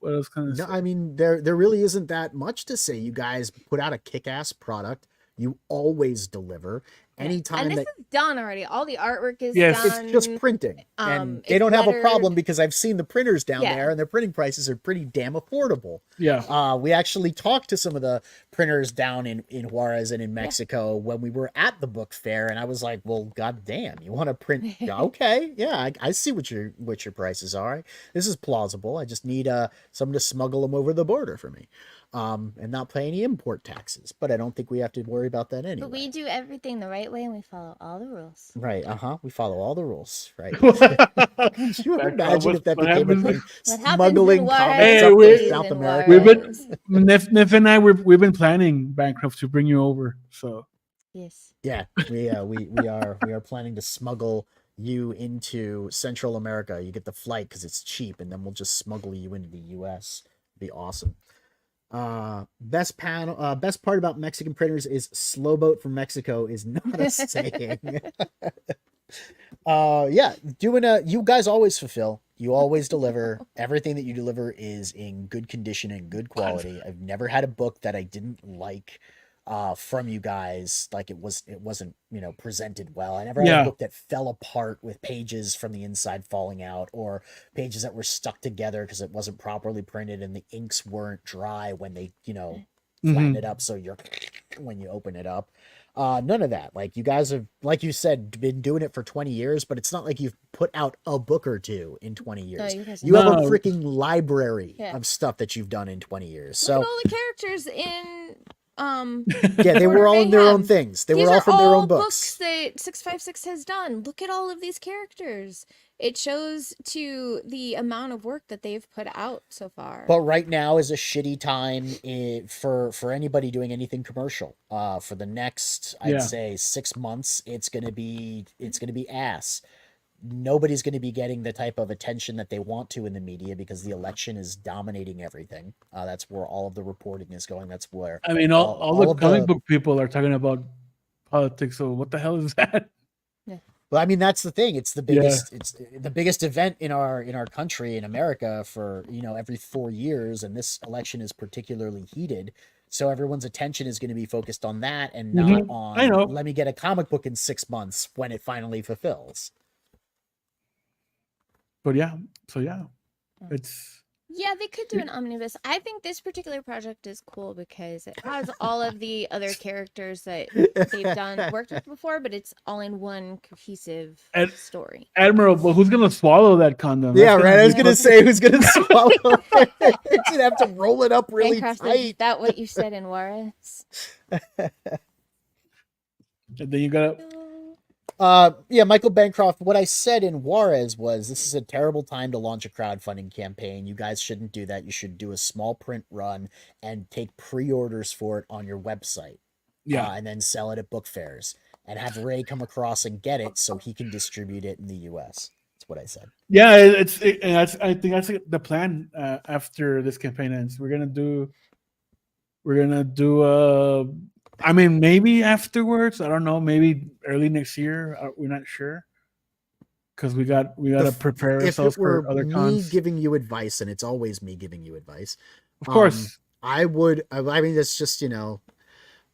No, I mean, there really isn't that much to say. You guys put out a kick-ass product. You always deliver. Anytime and this is done already. All the artwork is done. It's just printing. And they don't have a problem because I've seen the printers down there and their printing prices are pretty damn affordable. Yeah. We actually talked to some of the printers down in Juarez and in Mexico when we were at the book fair, and I was like, well, goddamn, you want to print? Okay. Yeah, I see what your prices are. This is plausible. I just need someone to smuggle them over the border for me. And not pay any import taxes, but I don't think we have to worry about that anyway. But we do everything the right way and we follow all the rules. Right. We follow all the rules. Right. Could you imagine if that became a thing? Smuggling comics up to South America. Neff and I, we've been planning, Bancroft, to bring you over. So. Yes. Yeah. We are planning to smuggle you into Central America. You get the flight because it's cheap, and then we'll just smuggle you into the U.S. It'd be awesome. Best part about Mexican printers is slow boat from Mexico is not a saying. You guys always fulfill. You always deliver. Everything that you deliver is in good condition and good quality. I've never had a book that I didn't like from you guys. Like it wasn't presented well. I never had a book that fell apart with pages from the inside falling out, or pages that were stuck together because it wasn't properly printed and the inks weren't dry when they flatten Mhm. it up so you're when you open it up. None of that. Like you guys have, like you said, been doing it for 20 years, but it's not like you've put out a book or two in 20 No, years. you guys You have a No. freaking library Yeah. of stuff that you've done in 20 years. Look at So all the characters in yeah, they were Border all in their own Mayhem. things. They These were all are from their all own books. that 656 has done. Look at all of these characters. It shows to the amount of work that they've put out so far. But right now is a shitty time for anybody doing anything commercial. For the next, I'd say 6 months, it's gonna be ass. Nobody's going to be getting the type of attention that they want to in the media because the election is dominating everything. That's where all of the reporting is going. That's where I mean, all the of comic book people are talking about politics. So what the hell is that? Well, I mean, that's the thing. It's the Yeah. biggest. It's the biggest event in our country in America for every 4 years, and this election is particularly heated. So everyone's attention is going to be focused on that and not Mhm. on I know. let me get a comic book in 6 months when it finally fulfills. But yeah, so yeah, it's Yeah, they could do an omnibus. I think this particular project is cool because it has all of the other characters that they've worked with before, but it's all in one cohesive And- story. Admiral. But who's gonna swallow that condom? Yeah, That's right. I was be gonna fucking- say who's gonna swallow it. It's gonna have to roll it up really Bancroft, tight. is that what you said in Juarez? And then you gotta. Yeah, Michael Bancroft, what I said in Juarez was this is a terrible time to launch a crowdfunding campaign. You guys shouldn't do that. You should do a small print run and take pre-orders for it on your website. Yeah. And then sell it at book fairs and have Ray come across and get it so he can distribute it in the US. That's what I said. Yeah, I think that's the plan after this campaign ends. We're gonna do. I mean, maybe afterwards. I don't know. Maybe early next year. We're not sure because we gotta prepare If ourselves it were for other me cons. giving you advice, and it's always me giving you advice, Of course. I would. I mean, it's just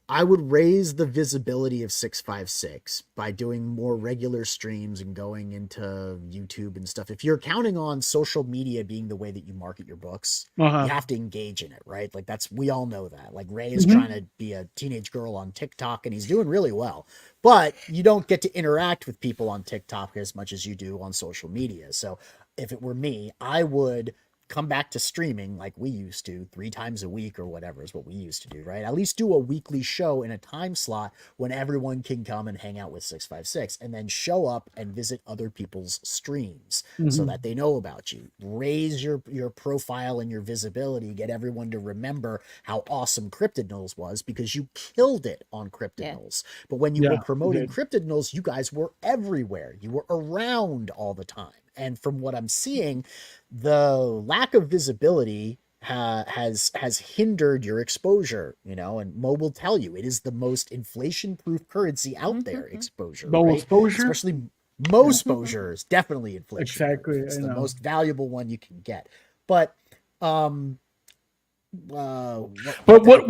I would raise the visibility of 656 by doing more regular streams and going into YouTube and stuff. If you're counting on social media being the way that you market your books, you have to engage in it, right? Like we all know that. Like Ray is trying to be a teenage girl on TikTok and he's doing really well, but you don't get to interact with people on TikTok as much as you do on social media. So if it were me, I would come back to streaming like we used to 3 times a week or whatever is what we used to do, right? At least do a weekly show in a time slot when everyone can come and hang out with 656 and then show up and visit other people's streams so that they know about you. Raise your profile and your visibility, get everyone to remember how awesome Cryptid Knolls was because you killed it on Cryptid Knolls. But when you were promoting Cryptid Knolls, you guys were everywhere. You were around all the time. And from what I'm seeing, the lack of visibility has hindered your exposure, and Mo will tell you it is the most inflation-proof currency out there. Exposure, right? Exposure, especially Mo exposure is definitely inflation. Exactly, it's the most valuable one you can get. But what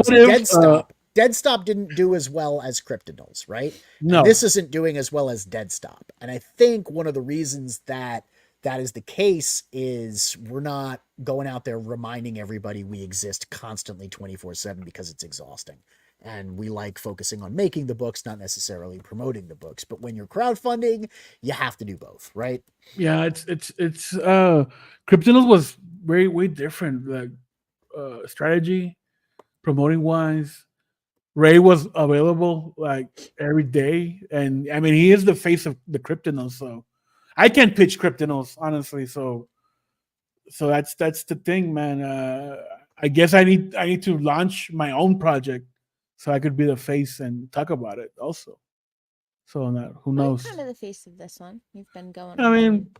if Dead Stop didn't do as well as Cryptid Knolls, right? No, and this isn't doing as well as Dead Stop. And I think one of the reasons that is the case is we're not going out there reminding everybody we exist constantly 24/7 because it's exhausting. And we like focusing on making the books, not necessarily promoting the books. But when you're crowdfunding, you have to do both, right? Yeah, it's Cryptid Knolls was way different, like strategy, promoting wise. Ray was available like every day, and I mean he is the face of the Cryptid Knolls, so I can't pitch Cryptid Knolls honestly. So that's the thing, man. I guess I need to launch my own project so I could be the face and talk about it also. So who knows? You're kind of the face of this one. You've been going. I mean,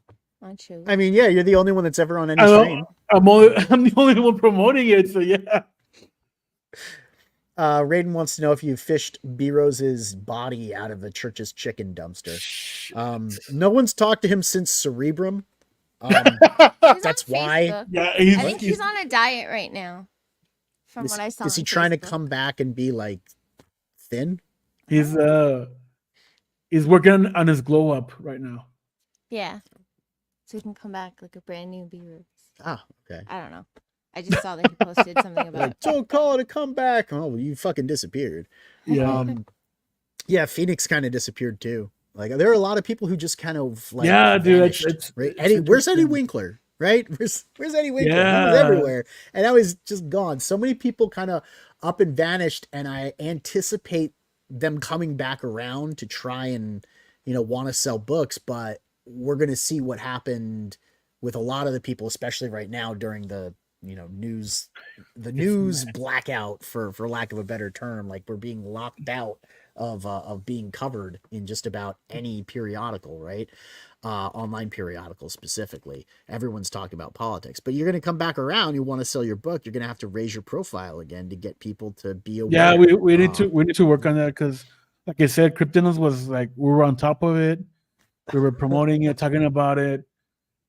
on shows. I mean, yeah, you're the only one that's ever on any stream. I'm the only one promoting it, so yeah. Raiden wants to know if you fished B-Rose's body out of the church's chicken dumpster. No one's talked to him since Cerebrum. That's why. Yeah, I think he's on a diet right now. From what I saw. Is he trying to come back and be like thin? He's working on his glow up right now. Yeah. So he can come back like a brand new B-Rose. Ah, okay. I don't know. I just saw that he posted something about. Like, don't call it a comeback. Oh, you fucking disappeared. Yeah. Yeah, Phoenix kind of disappeared too. Like, there are a lot of people who just kind of like, Yeah, dude, vanished, it's right? it's Where's Eddie interesting. Winkler? Right? Where's Eddie Winkler? He was Yeah. everywhere, and now he's just gone. So many people kind of up and vanished, and I anticipate them coming back around to try and, you know, want to sell books. But we're gonna see what happened with a lot of the people, especially right now during the, you know, news blackout, for lack of a better term. Like, we're being locked out of being covered in just about any periodical, right? Online periodical specifically. Everyone's talking about politics, but you're going to come back around. You want to sell your book, you're going to have to raise your profile again to get people to be aware. Yeah, we need to work on that because, like I said, Kryptonos was like, we were on top of it. We were promoting it, talking about it.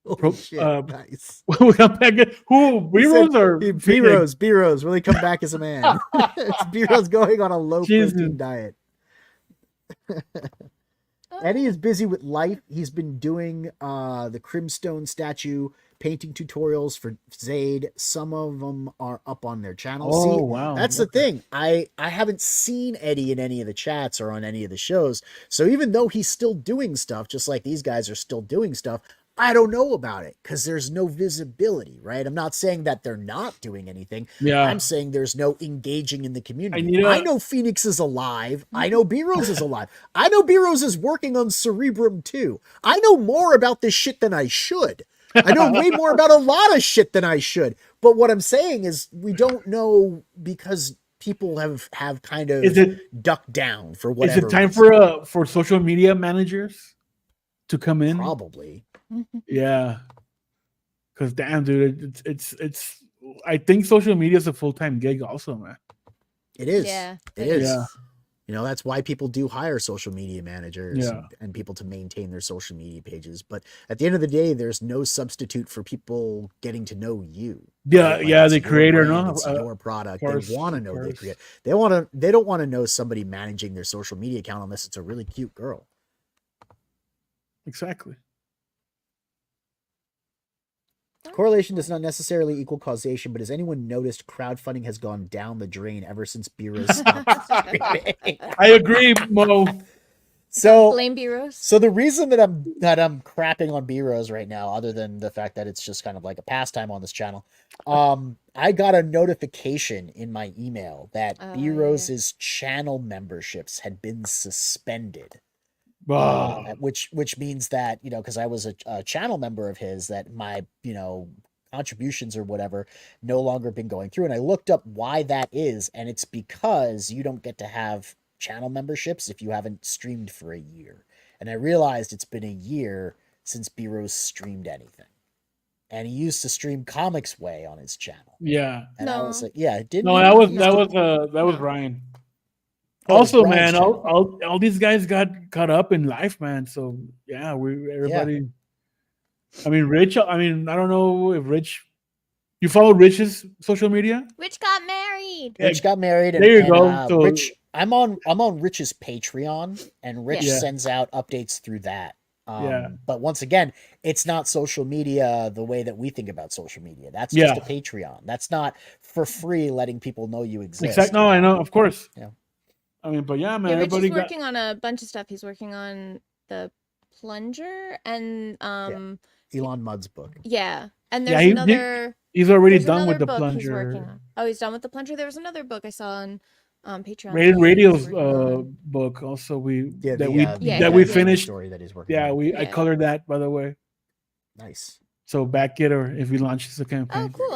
Holy shit, nice. We come back. Who? B-Rose or B-Rose? B-Rose really come back as a man. It's B-Rose going on a low protein diet. Eddie is busy with life. He's been doing the Crimstone statue painting tutorials for Zaid. Some of them are up on their channel. Oh, see, wow. That's the thing. I haven't seen Eddie in any of the chats or on any of the shows. So even though he's still doing stuff, just like these guys are still doing stuff, I don't know about it because there's no visibility, right? I'm not saying that they're not doing anything. Yeah. I'm saying there's no engaging in the community. I know Phoenix is alive. I know B-Rose is alive. I know B-Rose is working on Cerebrum too. I know more about this shit than I should. I know way more about a lot of shit than I should. But what I'm saying is we don't know because people have kind of ducked down for whatever. Is it time for social media managers to come in? Probably. Yeah, because damn, dude, it's. I think social media is a full-time gig, also, man. It is. Yeah, it is. Yeah. You know, that's why people do hire social media managers Yeah. and people to maintain their social media pages. But at the end of the day, there's no substitute for people getting to know you. Yeah, right? Like, yeah, it's the your creator, brand, no, it's your product. course, They want to know of they course. create. They don't want to know somebody managing their social media account unless it's a really cute girl. Exactly. Correlation does not necessarily equal causation, but has anyone noticed crowdfunding has gone down the drain ever since B-Rose stopped streaming? I agree, Mo. So Blame B-Rose. So the reason that I'm crapping on B-Rose right now, other than the fact that it's just kind of like a pastime on this channel, I got a notification in my email that B-Rose's channel memberships had been suspended. Which means that, you know, because I was a channel member of his, that my, you know, contributions or whatever no longer been going through. And I looked up why that is, and it's because you don't get to have channel memberships if you haven't streamed for a year. And I realized it's been a year since B-Rose streamed anything. And he used to stream Comics Way on his channel. Yeah. And I was like, yeah, it didn't. No, that was Ryan. Oh, Also, man, all these guys got caught up in life, man. So yeah, everybody. Yeah. I mean, Rich. I mean, I don't know if Rich. You follow Rich's social media? Rich got married. Rich got married. There you go. So, Rich, I'm on Rich's Patreon, and Rich sends out updates through that. But once again, it's not social media the way that we think about social media. That's just a Patreon. That's not for free, letting people know you exist. Exactly. No, I know, of course. Yeah. I mean, but yeah, man. Yeah, Rich is working on a bunch of stuff. He's working on the Plunger and Elon Mudd's book. Yeah, and there's another. He's already done with the Plunger. He's working on. Oh, he's done with the Plunger. There was another book I saw on Patreon. Rated Radio's book also we finished. Story that he's working on. I colored that, by the way. Nice. So back it, or if he launches the campaign. Oh, cool.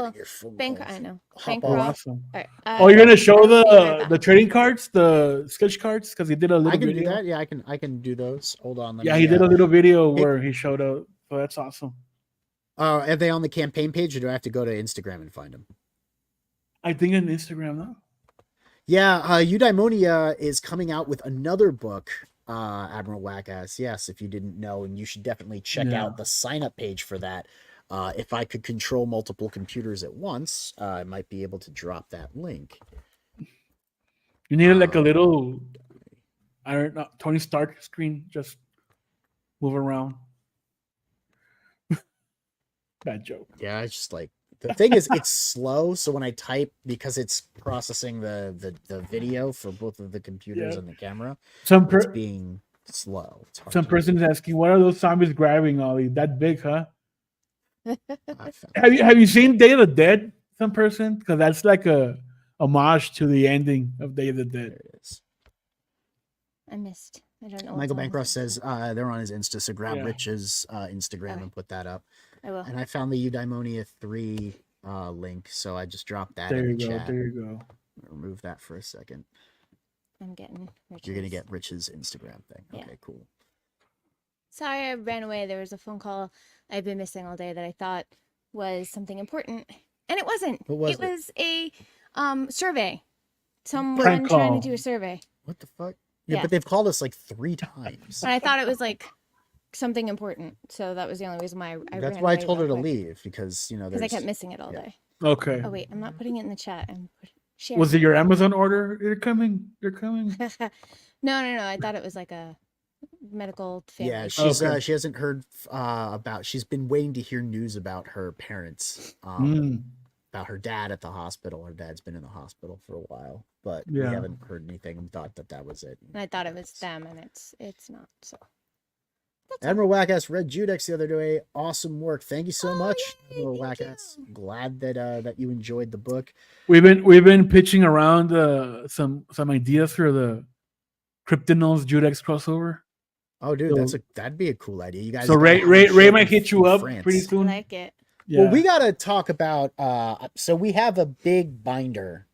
I know. Awesome. All right. You're gonna show the trading cards, the sketch cards, because he did a little. I can video. do that. Yeah, I can do those. Hold on. He did a little video where he showed up. So that's awesome. Are they on the campaign page, or do I have to go to Instagram and find them? I think on Instagram, no. Yeah, Eudaimonia is coming out with another book, Admiral Wackass. Yes, if you didn't know, and you should definitely check out the sign-up page for that. If I could control multiple computers at once, I might be able to drop that link. You need like a little, I don't know, Tony Stark screen, just move around. Bad joke. Yeah, it's just like The thing is, it's slow. So when I type, because it's processing the video for both of the computers and the camera, it's being slow. Some person is asking, "What are those zombies grabbing, Ollie? That big, huh?" Have you seen Day of the Dead? Some person, because that's like a homage to the ending of Day of the Dead. There it is. I missed. I don't know. Michael Bancroft says they're on his Insta, so grab Rich's Instagram and put that up. I will. And I found the Eudaimonia 3 link, so I just dropped that There in you the go. chat. There you go. Remove that for a second. I'm getting Rich's. You're gonna get Rich's Instagram thing. Yeah. Okay, cool. Sorry, I ran away. There was a phone call I've been missing all day that I thought was something important, and it wasn't. What was it? It was a survey. Someone trying to do a survey. What the fuck? Yeah, but they've called us like 3 times. And I thought it was like something important, so that was the only reason why I That's ran why I away told her real to quick. leave, because Because I kept missing it all day. Okay. Oh wait, I'm not putting it in the chat. I'm sharing. Was it your Amazon order? They're coming. They're coming. No. I thought it was like a medical family. Yeah, she's she hasn't heard about. She's been waiting to hear news about her parents. About her dad at the hospital. Her dad's been in the hospital for a while, but we haven't heard anything and thought that was it. And I thought it was them, and it's not. So. Admiral Wackass read Judex the other day. Awesome work. Thank you so much, Admiral Wackass. Glad that that you enjoyed the book. We've been pitching around some ideas for the Kryptonals Judex crossover. Oh, dude, that'd be a cool idea. You guys. So Ray might hit you up pretty soon. I like it. Yeah. Well, we gotta talk about. So we have a big binder.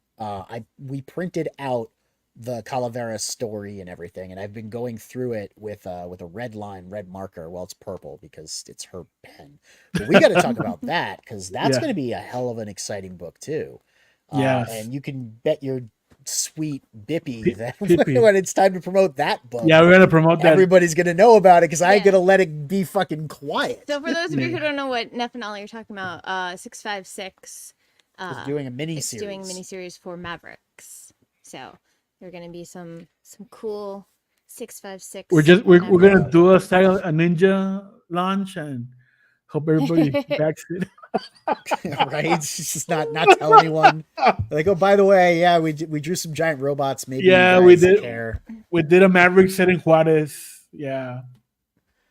We printed out the Calavera story and everything, and I've been going through it with a red marker. Well, it's purple because it's her pen. But we got to talk about that, because that's going to be a hell of an exciting book too. Yeah, and you can bet your sweet Bippy that when it's time to promote that book, we're gonna promote that. Everybody's gonna know about it, because I ain't gonna let it be fucking quiet. So for those of you who don't know what Neff and Ollie are talking about, 656 is doing a mini series. It's doing a mini series for Mavericks. So there are going to be some cool 656. We're gonna do a ninja launch and hope everybody backs it. Right? She's just not tell anyone. Like, oh, by the way, we drew some giant robots. Maybe we did. Care. We did a Maverick set in Juarez. Yeah.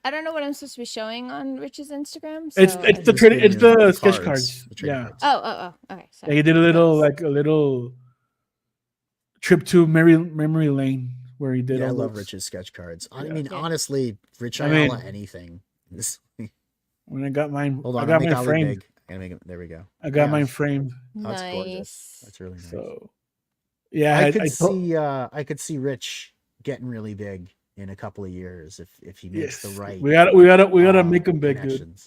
I don't know what I'm supposed to be showing on Rich's Instagram. So it's the sketch cards. Yeah. Cards. Oh. Okay. Sorry. Yeah, he did a little trip to memory lane where he did. Yeah, I love Rich's sketch cards. I mean, honestly, Rich Ayala, anything. When I got mine, hold on, I got mine framed. Big. I gotta make it. There we go. I got mine framed. Nice. That's gorgeous. That's really nice. So, yeah, I could see Rich getting really big in a couple of years if he makes the right. We gotta make him big, dude.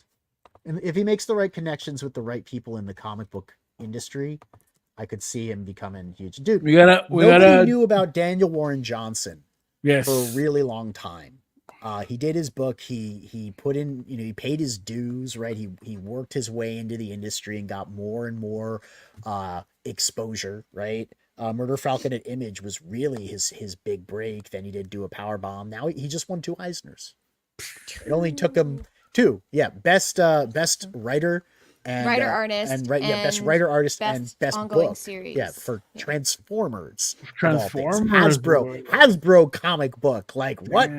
And if he makes the right connections with the right people in the comic book industry, I could see him becoming huge. Dude, nobody knew about Daniel Warren Johnson for a really long time. He did his book. He put in, he paid his dues, right? He worked his way into the industry and got more and more exposure, right? Murder Falcon at Image was really his big break. Then he did Do a Power Bomb. Now he just won 2 Eisners. It only took him 2. Yeah, best writer and artist and best writer artist and best ongoing book series. Yeah, for Transformers. Hasbro comic book. Like what?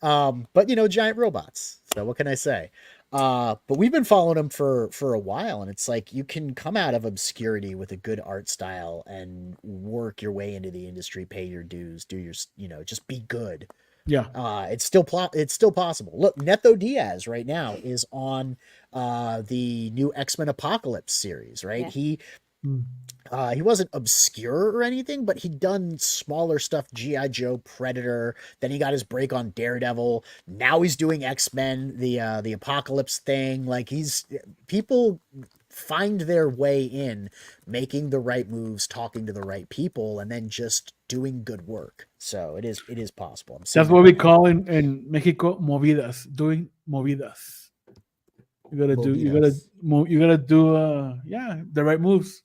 But giant robots. So what can I say? But we've been following him for a while, and it's like you can come out of obscurity with a good art style and work your way into the industry, pay your dues, do your just be good. Yeah. It's still possible. Look, Neto Diaz right now is on the new X-Men Apocalypse series, right? Yeah. He wasn't obscure or anything, but he'd done smaller stuff, G.I. Joe, Predator, then he got his break on Daredevil. Now he's doing X-Men, the Apocalypse thing. Like people find their way in, making the right moves, talking to the right people, and then just doing good work. So it is possible. That's what we call in Mexico movidas, doing movidas. You gotta do the right moves.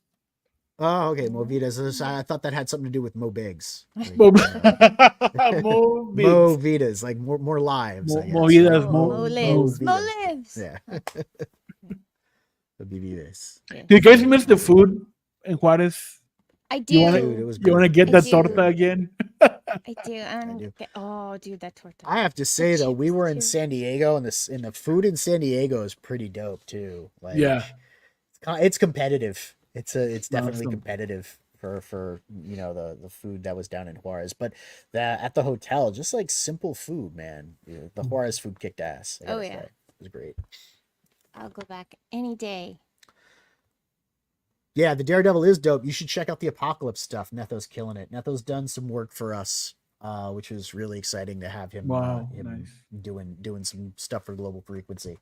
Oh, okay, Movidas. I thought that had something to do with Mo Biggs. Movidas, like more lives. Movidas, Mo lives. Yeah. Vives. Yeah. Do you guys miss the food in Juarez? I You do. want Dude, it was You want to good. get I that do. torta again? I do. I I want do. to get. Oh, dude, that torta. I have to say though, we chips, were in too. San Diego, and the food in San Diego is pretty dope too. Like, Yeah. it's competitive. It's definitely Awesome. competitive for the food that was down in Juarez, but that at the hotel, just like simple food, man. The Juarez food kicked ass. I Oh, gotta yeah. say. It was great. I'll go back any day. Yeah, the Daredevil is dope. You should check out the Apocalypse stuff. Netho's killing it. Netho's done some work for us, which was really exciting to have him, Wow, him nice. doing some stuff for Global Frequency.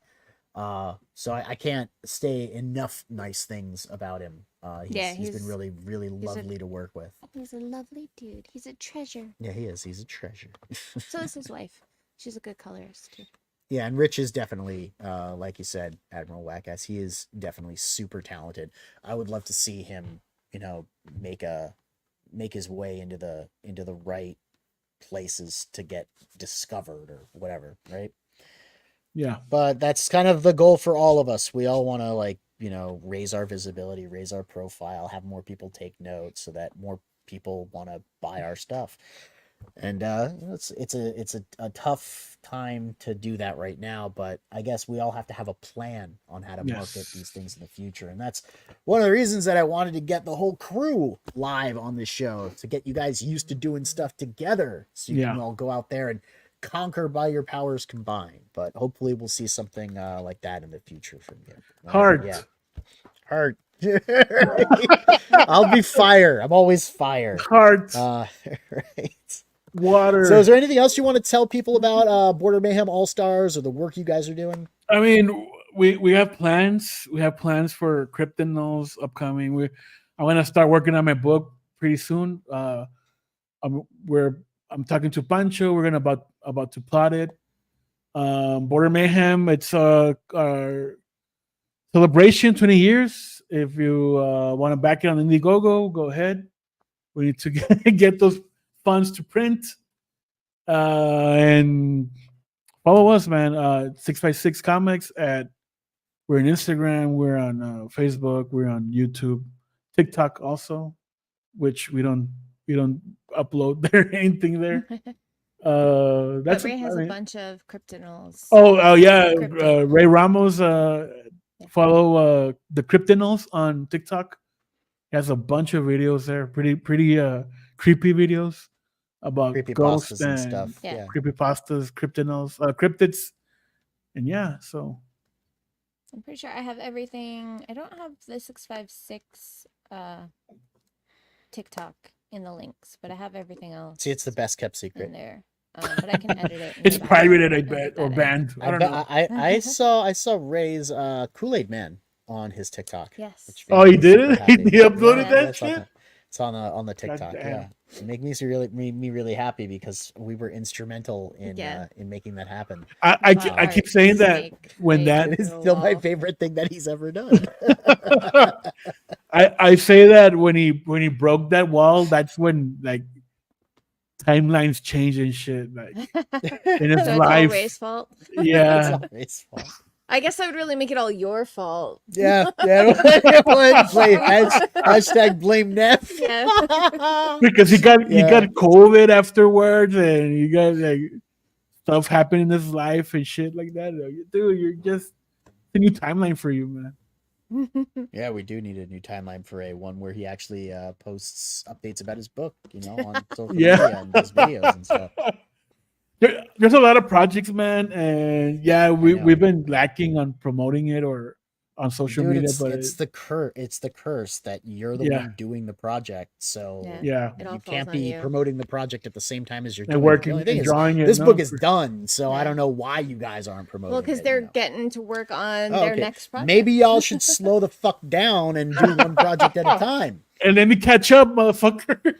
So I can't say enough nice things about him. He's been really, really lovely to work with. He's a lovely dude. He's a treasure. Yeah, he is. He's a treasure. So is his wife. She's a good colorist too. Yeah, and Rich is definitely, like you said, Admiral Wackass. He is definitely super talented. I would love to see him, make his way into the right places to get discovered or whatever, right? Yeah. But that's kind of the goal for all of us. We all want to raise our visibility, raise our profile, have more people take notes so that more people want to buy our stuff. And it's a tough time to do that right now, but I guess we all have to have a plan on how to market these things in the future. And that's one of the reasons that I wanted to get the whole crew live on this show, to get you guys used to doing stuff together so you can all go out there and conquer by your powers combined. But hopefully we'll see something like that in the future from you. Heart. Yeah. Heart. I'll be fire. I'm always fire. Heart. Right. Water. So is there anything else you want to tell people about Border Mayhem All-Stars or the work you guys are doing? I mean, we have plans. We have plans for Kryptonals upcoming. I'm gonna start working on my book pretty soon. I'm talking to Pancho. We're gonna about to plot it. Border Mayhem. It's our celebration, 20 years. If you want to back it on Indiegogo, go ahead. We need to get those funds to print. And follow us, man. 6x6 Comics we're on Instagram, we're on Facebook, we're on YouTube, TikTok also, which we don't upload there anything there. That's But Ray has a bunch of Kryptonals. Oh yeah, Ray Ramos. Follow the Kryptonals on TikTok. He has a bunch of videos there, pretty creepy videos about ghosts and stuff. Yeah. creepypastas, Kryptonals, cryptids, and so. I'm pretty sure I have everything. I don't have the 656 TikTok in the links, but I have everything else. See, it's the best kept secret in there. But I can edit it. It's pirated, I bet, or banned. I don't know. I saw Ray's Kool-Aid Man on his TikTok. Yes. Oh, he did it? He uploaded that shit? It's on the TikTok. Yeah, it makes me really happy because we were instrumental in making that happen. I keep saying that when that it is still my favorite thing that he's ever done. I say that when he broke that wall, that's when like timelines change and shit, like in his so life. It's all Ray's fault. Yeah. It's all Ray's fault. I guess that would really make it all your fault. Yeah. Hashtag blame Neff. Yeah. Because he got COVID afterwards, and you got like stuff happened in his life and shit like that. Dude, you're just a new timeline for you, man. Yeah, we do need a new timeline for one where he actually posts updates about his book, on social media and his videos and stuff. There's a lot of projects, man, and we've been lacking on promoting it or on social media. But it's the curse that you're the one doing the project, so you can't be promoting the project at the same time as you're doing working it. and drawing it. This book is done, so I don't know why you guys aren't promoting. Well, because they're getting to work on their next project. Maybe y'all should slow the fuck down and do one project at a time. And let me catch up, motherfucker.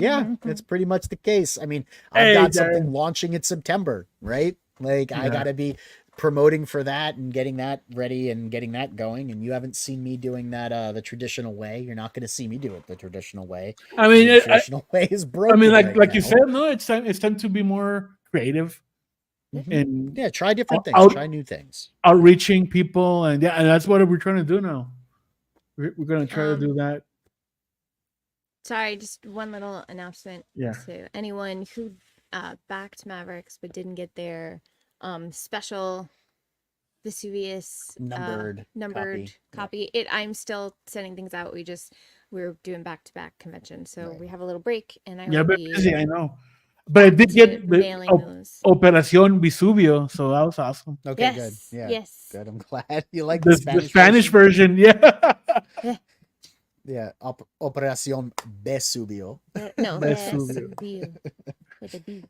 Yeah, that's pretty much the case. I mean, I've got something launching in September, right? Like, I got to be promoting for that and getting that ready and getting that going. And you haven't seen me doing that the traditional way. You're not going to see me do it the traditional way. I mean, the traditional way is broken. I mean, like now. you said, no, it's time to be more creative. and Yeah, try different things. out, Try new things. outreaching people, and yeah, and that's what we're trying to do now. We're gonna try to do that. Sorry, just one little announcement Yeah. to anyone who backed Mavericks but didn't get their special Vesuvius Numbered copy. I'm still sending things out. We're doing back-to-back conventions, so Right. we have a little break, and I Yeah, will but be busy, I know. But I did to get the mailing those. Operación Vesubio, so that was awesome. Okay, good. Yes, Yeah, yes. good. I'm glad you like The Spanish version, yeah. Yeah, Operación Vesubio. No, Vesubio. Vesubio with a B.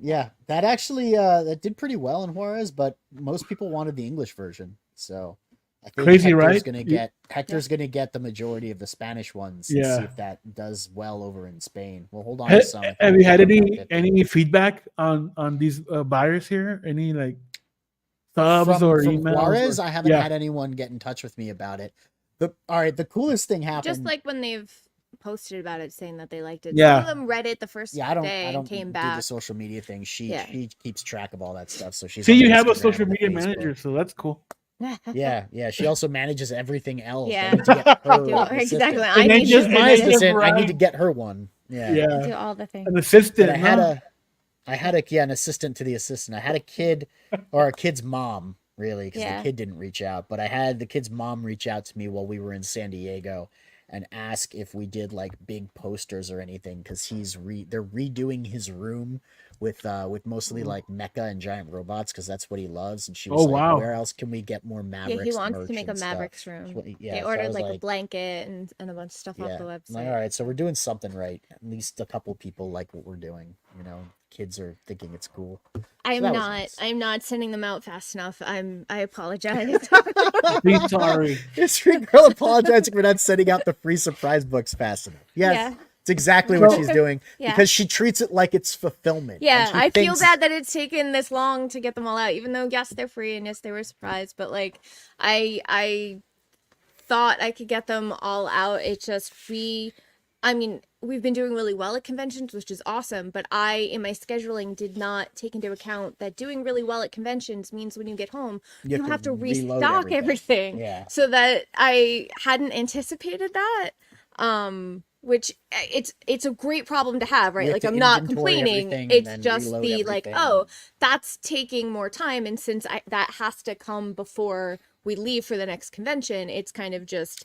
Yeah, that actually that did pretty well in Juarez, but most people wanted the English version. So I think Crazy, Hector's gonna get the majority of the Spanish ones and Yeah. see if that does well over in Spain. We'll hold on Ha- to some. Have you had any 50. feedback on these buyers here? Any like subs or from emails? Juarez? Or, I haven't yeah. had anyone get in touch with me about it. The coolest thing happened. Just like when they've posted about it, saying that they liked it. Yeah. Some of them read it the first I don't day and do came the back. social media thing. She keeps track of all that stuff. So she's See, on you have a Instagram social and media Facebook. manager, so that's cool. Yeah. She also manages everything else. Yeah. I need to get her Do- an exactly. assistant. I And then need just- to She's my and then just assistant. I run. need to get her one. Yeah. do all the things. An assistant. But I had an assistant to the assistant. I had a kid or a kid's mom, really, because Yeah. the kid didn't reach out. But I had the kid's mom reach out to me while we were in San Diego and ask if we did like big posters or anything, because they're redoing his room with mostly like mecha and giant robots, because that's what he loves. And she was like, wow. where else can we get more Mavericks? Yeah, he wants merch to make a and stuff? Mavericks room. Yeah, They so I ordered was like a blanket and a bunch of stuff off the I'm website. like, all right, so we're doing something right. At least a couple people like what we're doing. You know, kids are thinking it's cool. I'm that was not. nice. I'm not sending them out fast enough. I apologize. Be sorry. This free girl apologizing for not sending out the free surprise books fast enough. Yes, Yeah. it's exactly what she's doing Yeah. because she treats it like it's fulfillment. Yeah, and she I feel thinks- bad that it's taken this long to get them all out, even though yes, they're free and yes, they were surprised, but like I thought I could get them all out. It's just we've been doing really well at conventions, which is awesome, but I in my scheduling did not take into account that doing really well at conventions means when you get home you have to reload restock everything. Yeah. So that I hadn't anticipated that. Which it's a great problem to have, right? You have Like to I'm not inventory complaining. everything and It's then just reload the like, everything. oh, that's taking more time, and since that has to come before we leave for the next convention, it's kind of just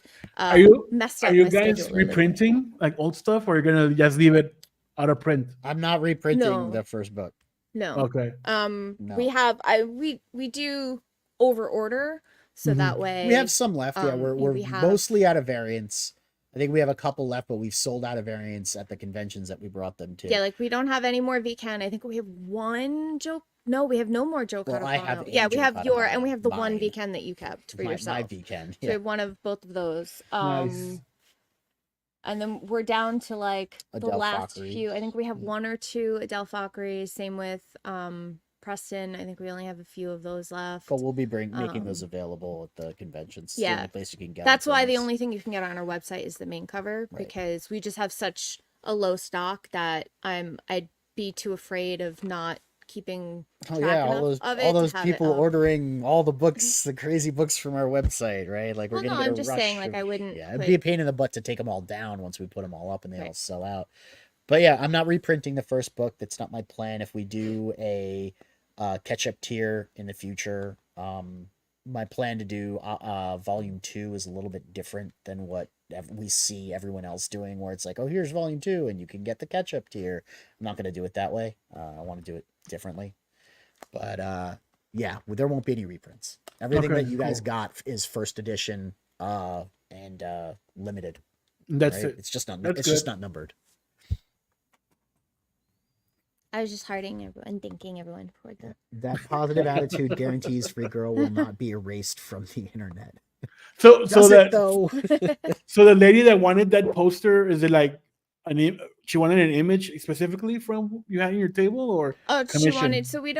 messed up. Are you my guys schedule a little bit. reprinting like old stuff, or are you gonna just leave it out of print? I'm not reprinting No. the first book. No. Okay. No. We have we do over order, so that way We have some left. Yeah, we're we have- mostly out of variants. I think we have a couple left, but we've sold out of variants at the conventions that we brought them to. Yeah, like we don't have any more VCAN. I think we have one joke. No, we have no more joke. Well, I have yeah, a we Joe have your, Catalano, and we have the one mine. VCAN that you kept for my yourself. VCAN. So we Yeah. have one of both of those. Nice. And then we're down to like the Adele last Fockery. few. I think we have one or two Adele Fockery. Same with Preston. I think we only have a few of those left. But we'll be making those available at the conventions. It's the yeah. only place you can get. That's them why from the us. only thing you can get on our website is the main cover, Right. because we just have such a low stock that I'd be too afraid of not keeping Oh track yeah, enough all of it those to have it people up. ordering all the books, the crazy books from our website, right? Like we're Well, gonna no, get a I'm just rush saying, like, of- I wouldn't Yeah, it'd put- be a pain in the butt to take them all down once we put them all up and they all Right. sell out. But yeah, I'm not reprinting the first book. That's not my plan. If we do a catch-up tier in the future, my plan to do volume 2 is a little bit different than what we see everyone else doing, where it's like, oh, here's volume 2 and you can get the catch-up tier. I'm not going to do it that way. I want to do it differently. But yeah, there won't be any reprints. Everything Okay, that you guys cool. got is first edition and limited. That's right? it. It's just not. That's it's just good. not numbered. I was just hearting everyone, thanking everyone for that. That positive attitude guarantees Free Girl will not be erased from the internet. So Does that it though? so the lady that wanted that poster, is it like she wanted an image specifically from you had on your table, or Oh, she commission? wanted. So we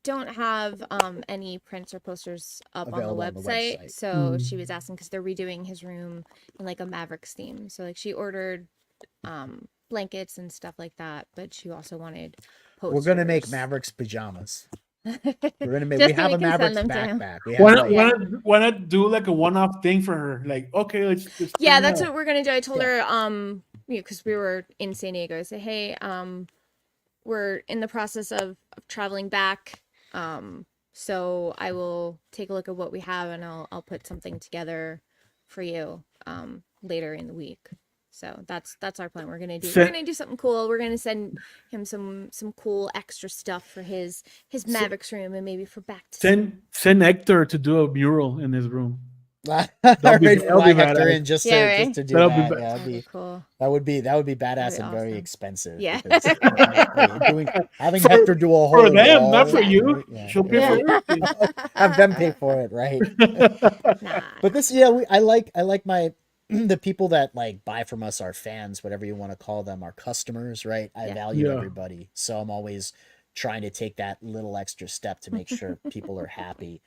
don't have any prints or posters up Available on on the the website. website. So she was asking because they're redoing his room in like a Mavericks theme. So like she ordered blankets and stuff like that, but she also wanted posters. We're gonna make Mavericks pajamas. We're gonna make. Just We so have we a can send Mavericks them to him. backpack. We Why have, not, like, why, not, why not do like a one-off thing for her? Like, okay, let's Yeah, turn that's up. what we're gonna do. I told her, because we were in San Diego. I said, hey, we're in the process of traveling back. So I will take a look at what we have and I'll put something together for you later in the week. So that's our plan. We're gonna do something cool. We're gonna send him some cool extra stuff for his Mavericks room and maybe for back to send Hector to do a mural in his room. All That'll be right, fly Hector badass. in just Yeah, to do That'll that. be Yeah, that'd be cool. that would be badass That'd be and very awesome. expensive. Yeah. Because, having For- Hector do a whole For them, wall, not for Yeah. you. right? Yeah, She'll pay yeah. for everything. Have them pay for it, right? Nah. But this, yeah, I like my the people that like buy from us, our fans, whatever you want to call them, our customers, right? I Yeah. value Yeah. everybody, so I'm always trying to take that little extra step to make sure people are happy.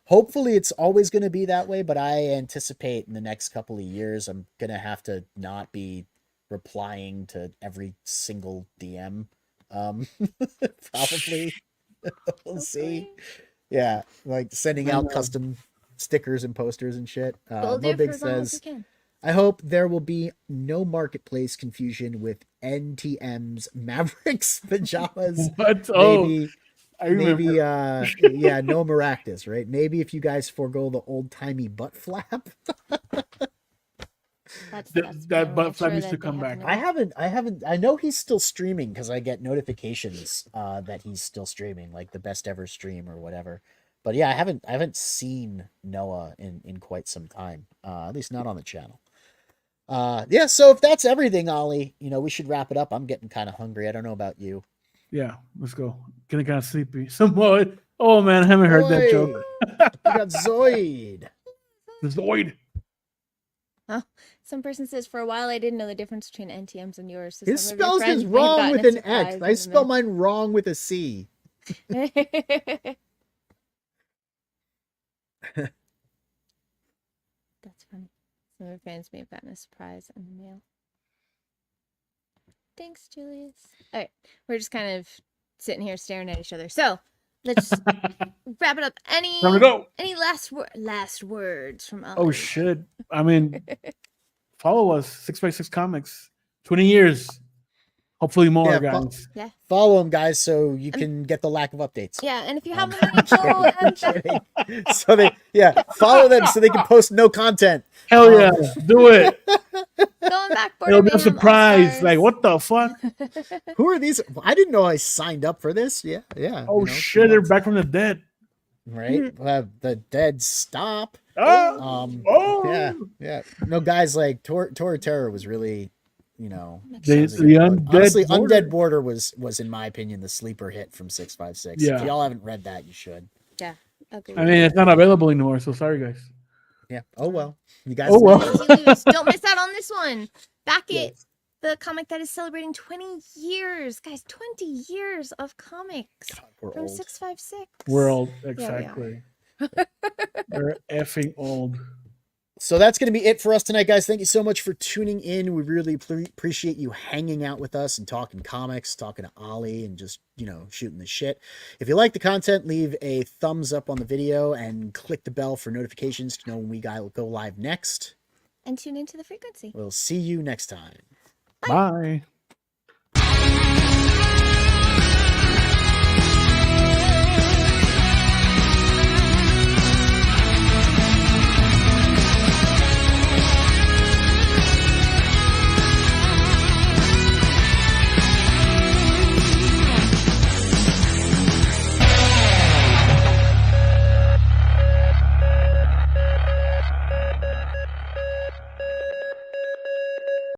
Hopefully it's always going to be that way, but I anticipate in the next couple of years I'm going to have to not be replying to every single DM. Probably. We'll see. Yeah, like sending out custom stickers and posters and shit. We'll do it for Mobig as long as we says, can. I hope there will be no marketplace confusion with NTM's Mavericks pajamas. What? Oh, Maybe, I remember. maybe, yeah, no Maractus, right? Maybe if you guys forego the old timey butt flap. That's that fine. butt We'll flap make needs sure to that come they have back. I haven't. I know he's still streaming because I get notifications that he's still streaming, like the best ever stream or whatever. But yeah, I haven't seen Noah in quite some time. At least not on the channel. Yeah. So if that's everything, Ollie, we should wrap it up. I'm getting kind of hungry. I don't know about you. Yeah, let's go. Getting kind of sleepy. Some more. Oh man, I haven't heard that Oi, joke. We got Zoid. The Zoid. Oh, some person says, for a while I didn't know the difference between NTMs and yours. So His some of your spells friends is may have wrong gotten with a an surprise X. in I the spell mix. mine wrong with a C. That's funny. Some of your fans may have gotten a surprise in the mail. Thanks, Julius. All right, we're just kind of sitting here staring at each other. So let's wrap it up. Time to go. Any last words from Ollie? Oh shit. I mean, follow us. 6x6 Comics. 20 years. Hopefully more, Yeah, guys. Yeah. Follow him, guys, so you can get the lack of updates. Yeah, and if you have I'm any go and kidding. So follow them so they can post no content. Hell yeah. Do it. going back, Border It'll be a Mayhem surprise. All-Stars. Like, what the fuck? Who are these? I didn't know I signed up for this. Yeah. Oh shit, they're back from the dead. Right? The dead stop. Oh. Yeah. No, guys, like Tor Terror was really, The was a good book. Undead Honestly, Border. Undead Border was in my opinion the sleeper hit from 656. Yeah. If y'all haven't read that, you should. Yeah. Okay. I mean, it's not available anymore, so sorry, guys. Yeah. Oh well. You guys. Oh, well. Don't miss out on this one. Back it. The comic that is celebrating 20 years. Guys, 20 years of comics God, we're from old. 656. We're old. we are. Exactly. We're effing old. So that's going to be it for us tonight, guys. Thank you so much for tuning in. We really appreciate you hanging out with us and talking comics, talking to Ollie, and just, shooting the shit. If you like the content, leave a thumbs up on the video and click the bell for notifications to know when we go live next. And tune into the frequency. We'll see you next time. Bye.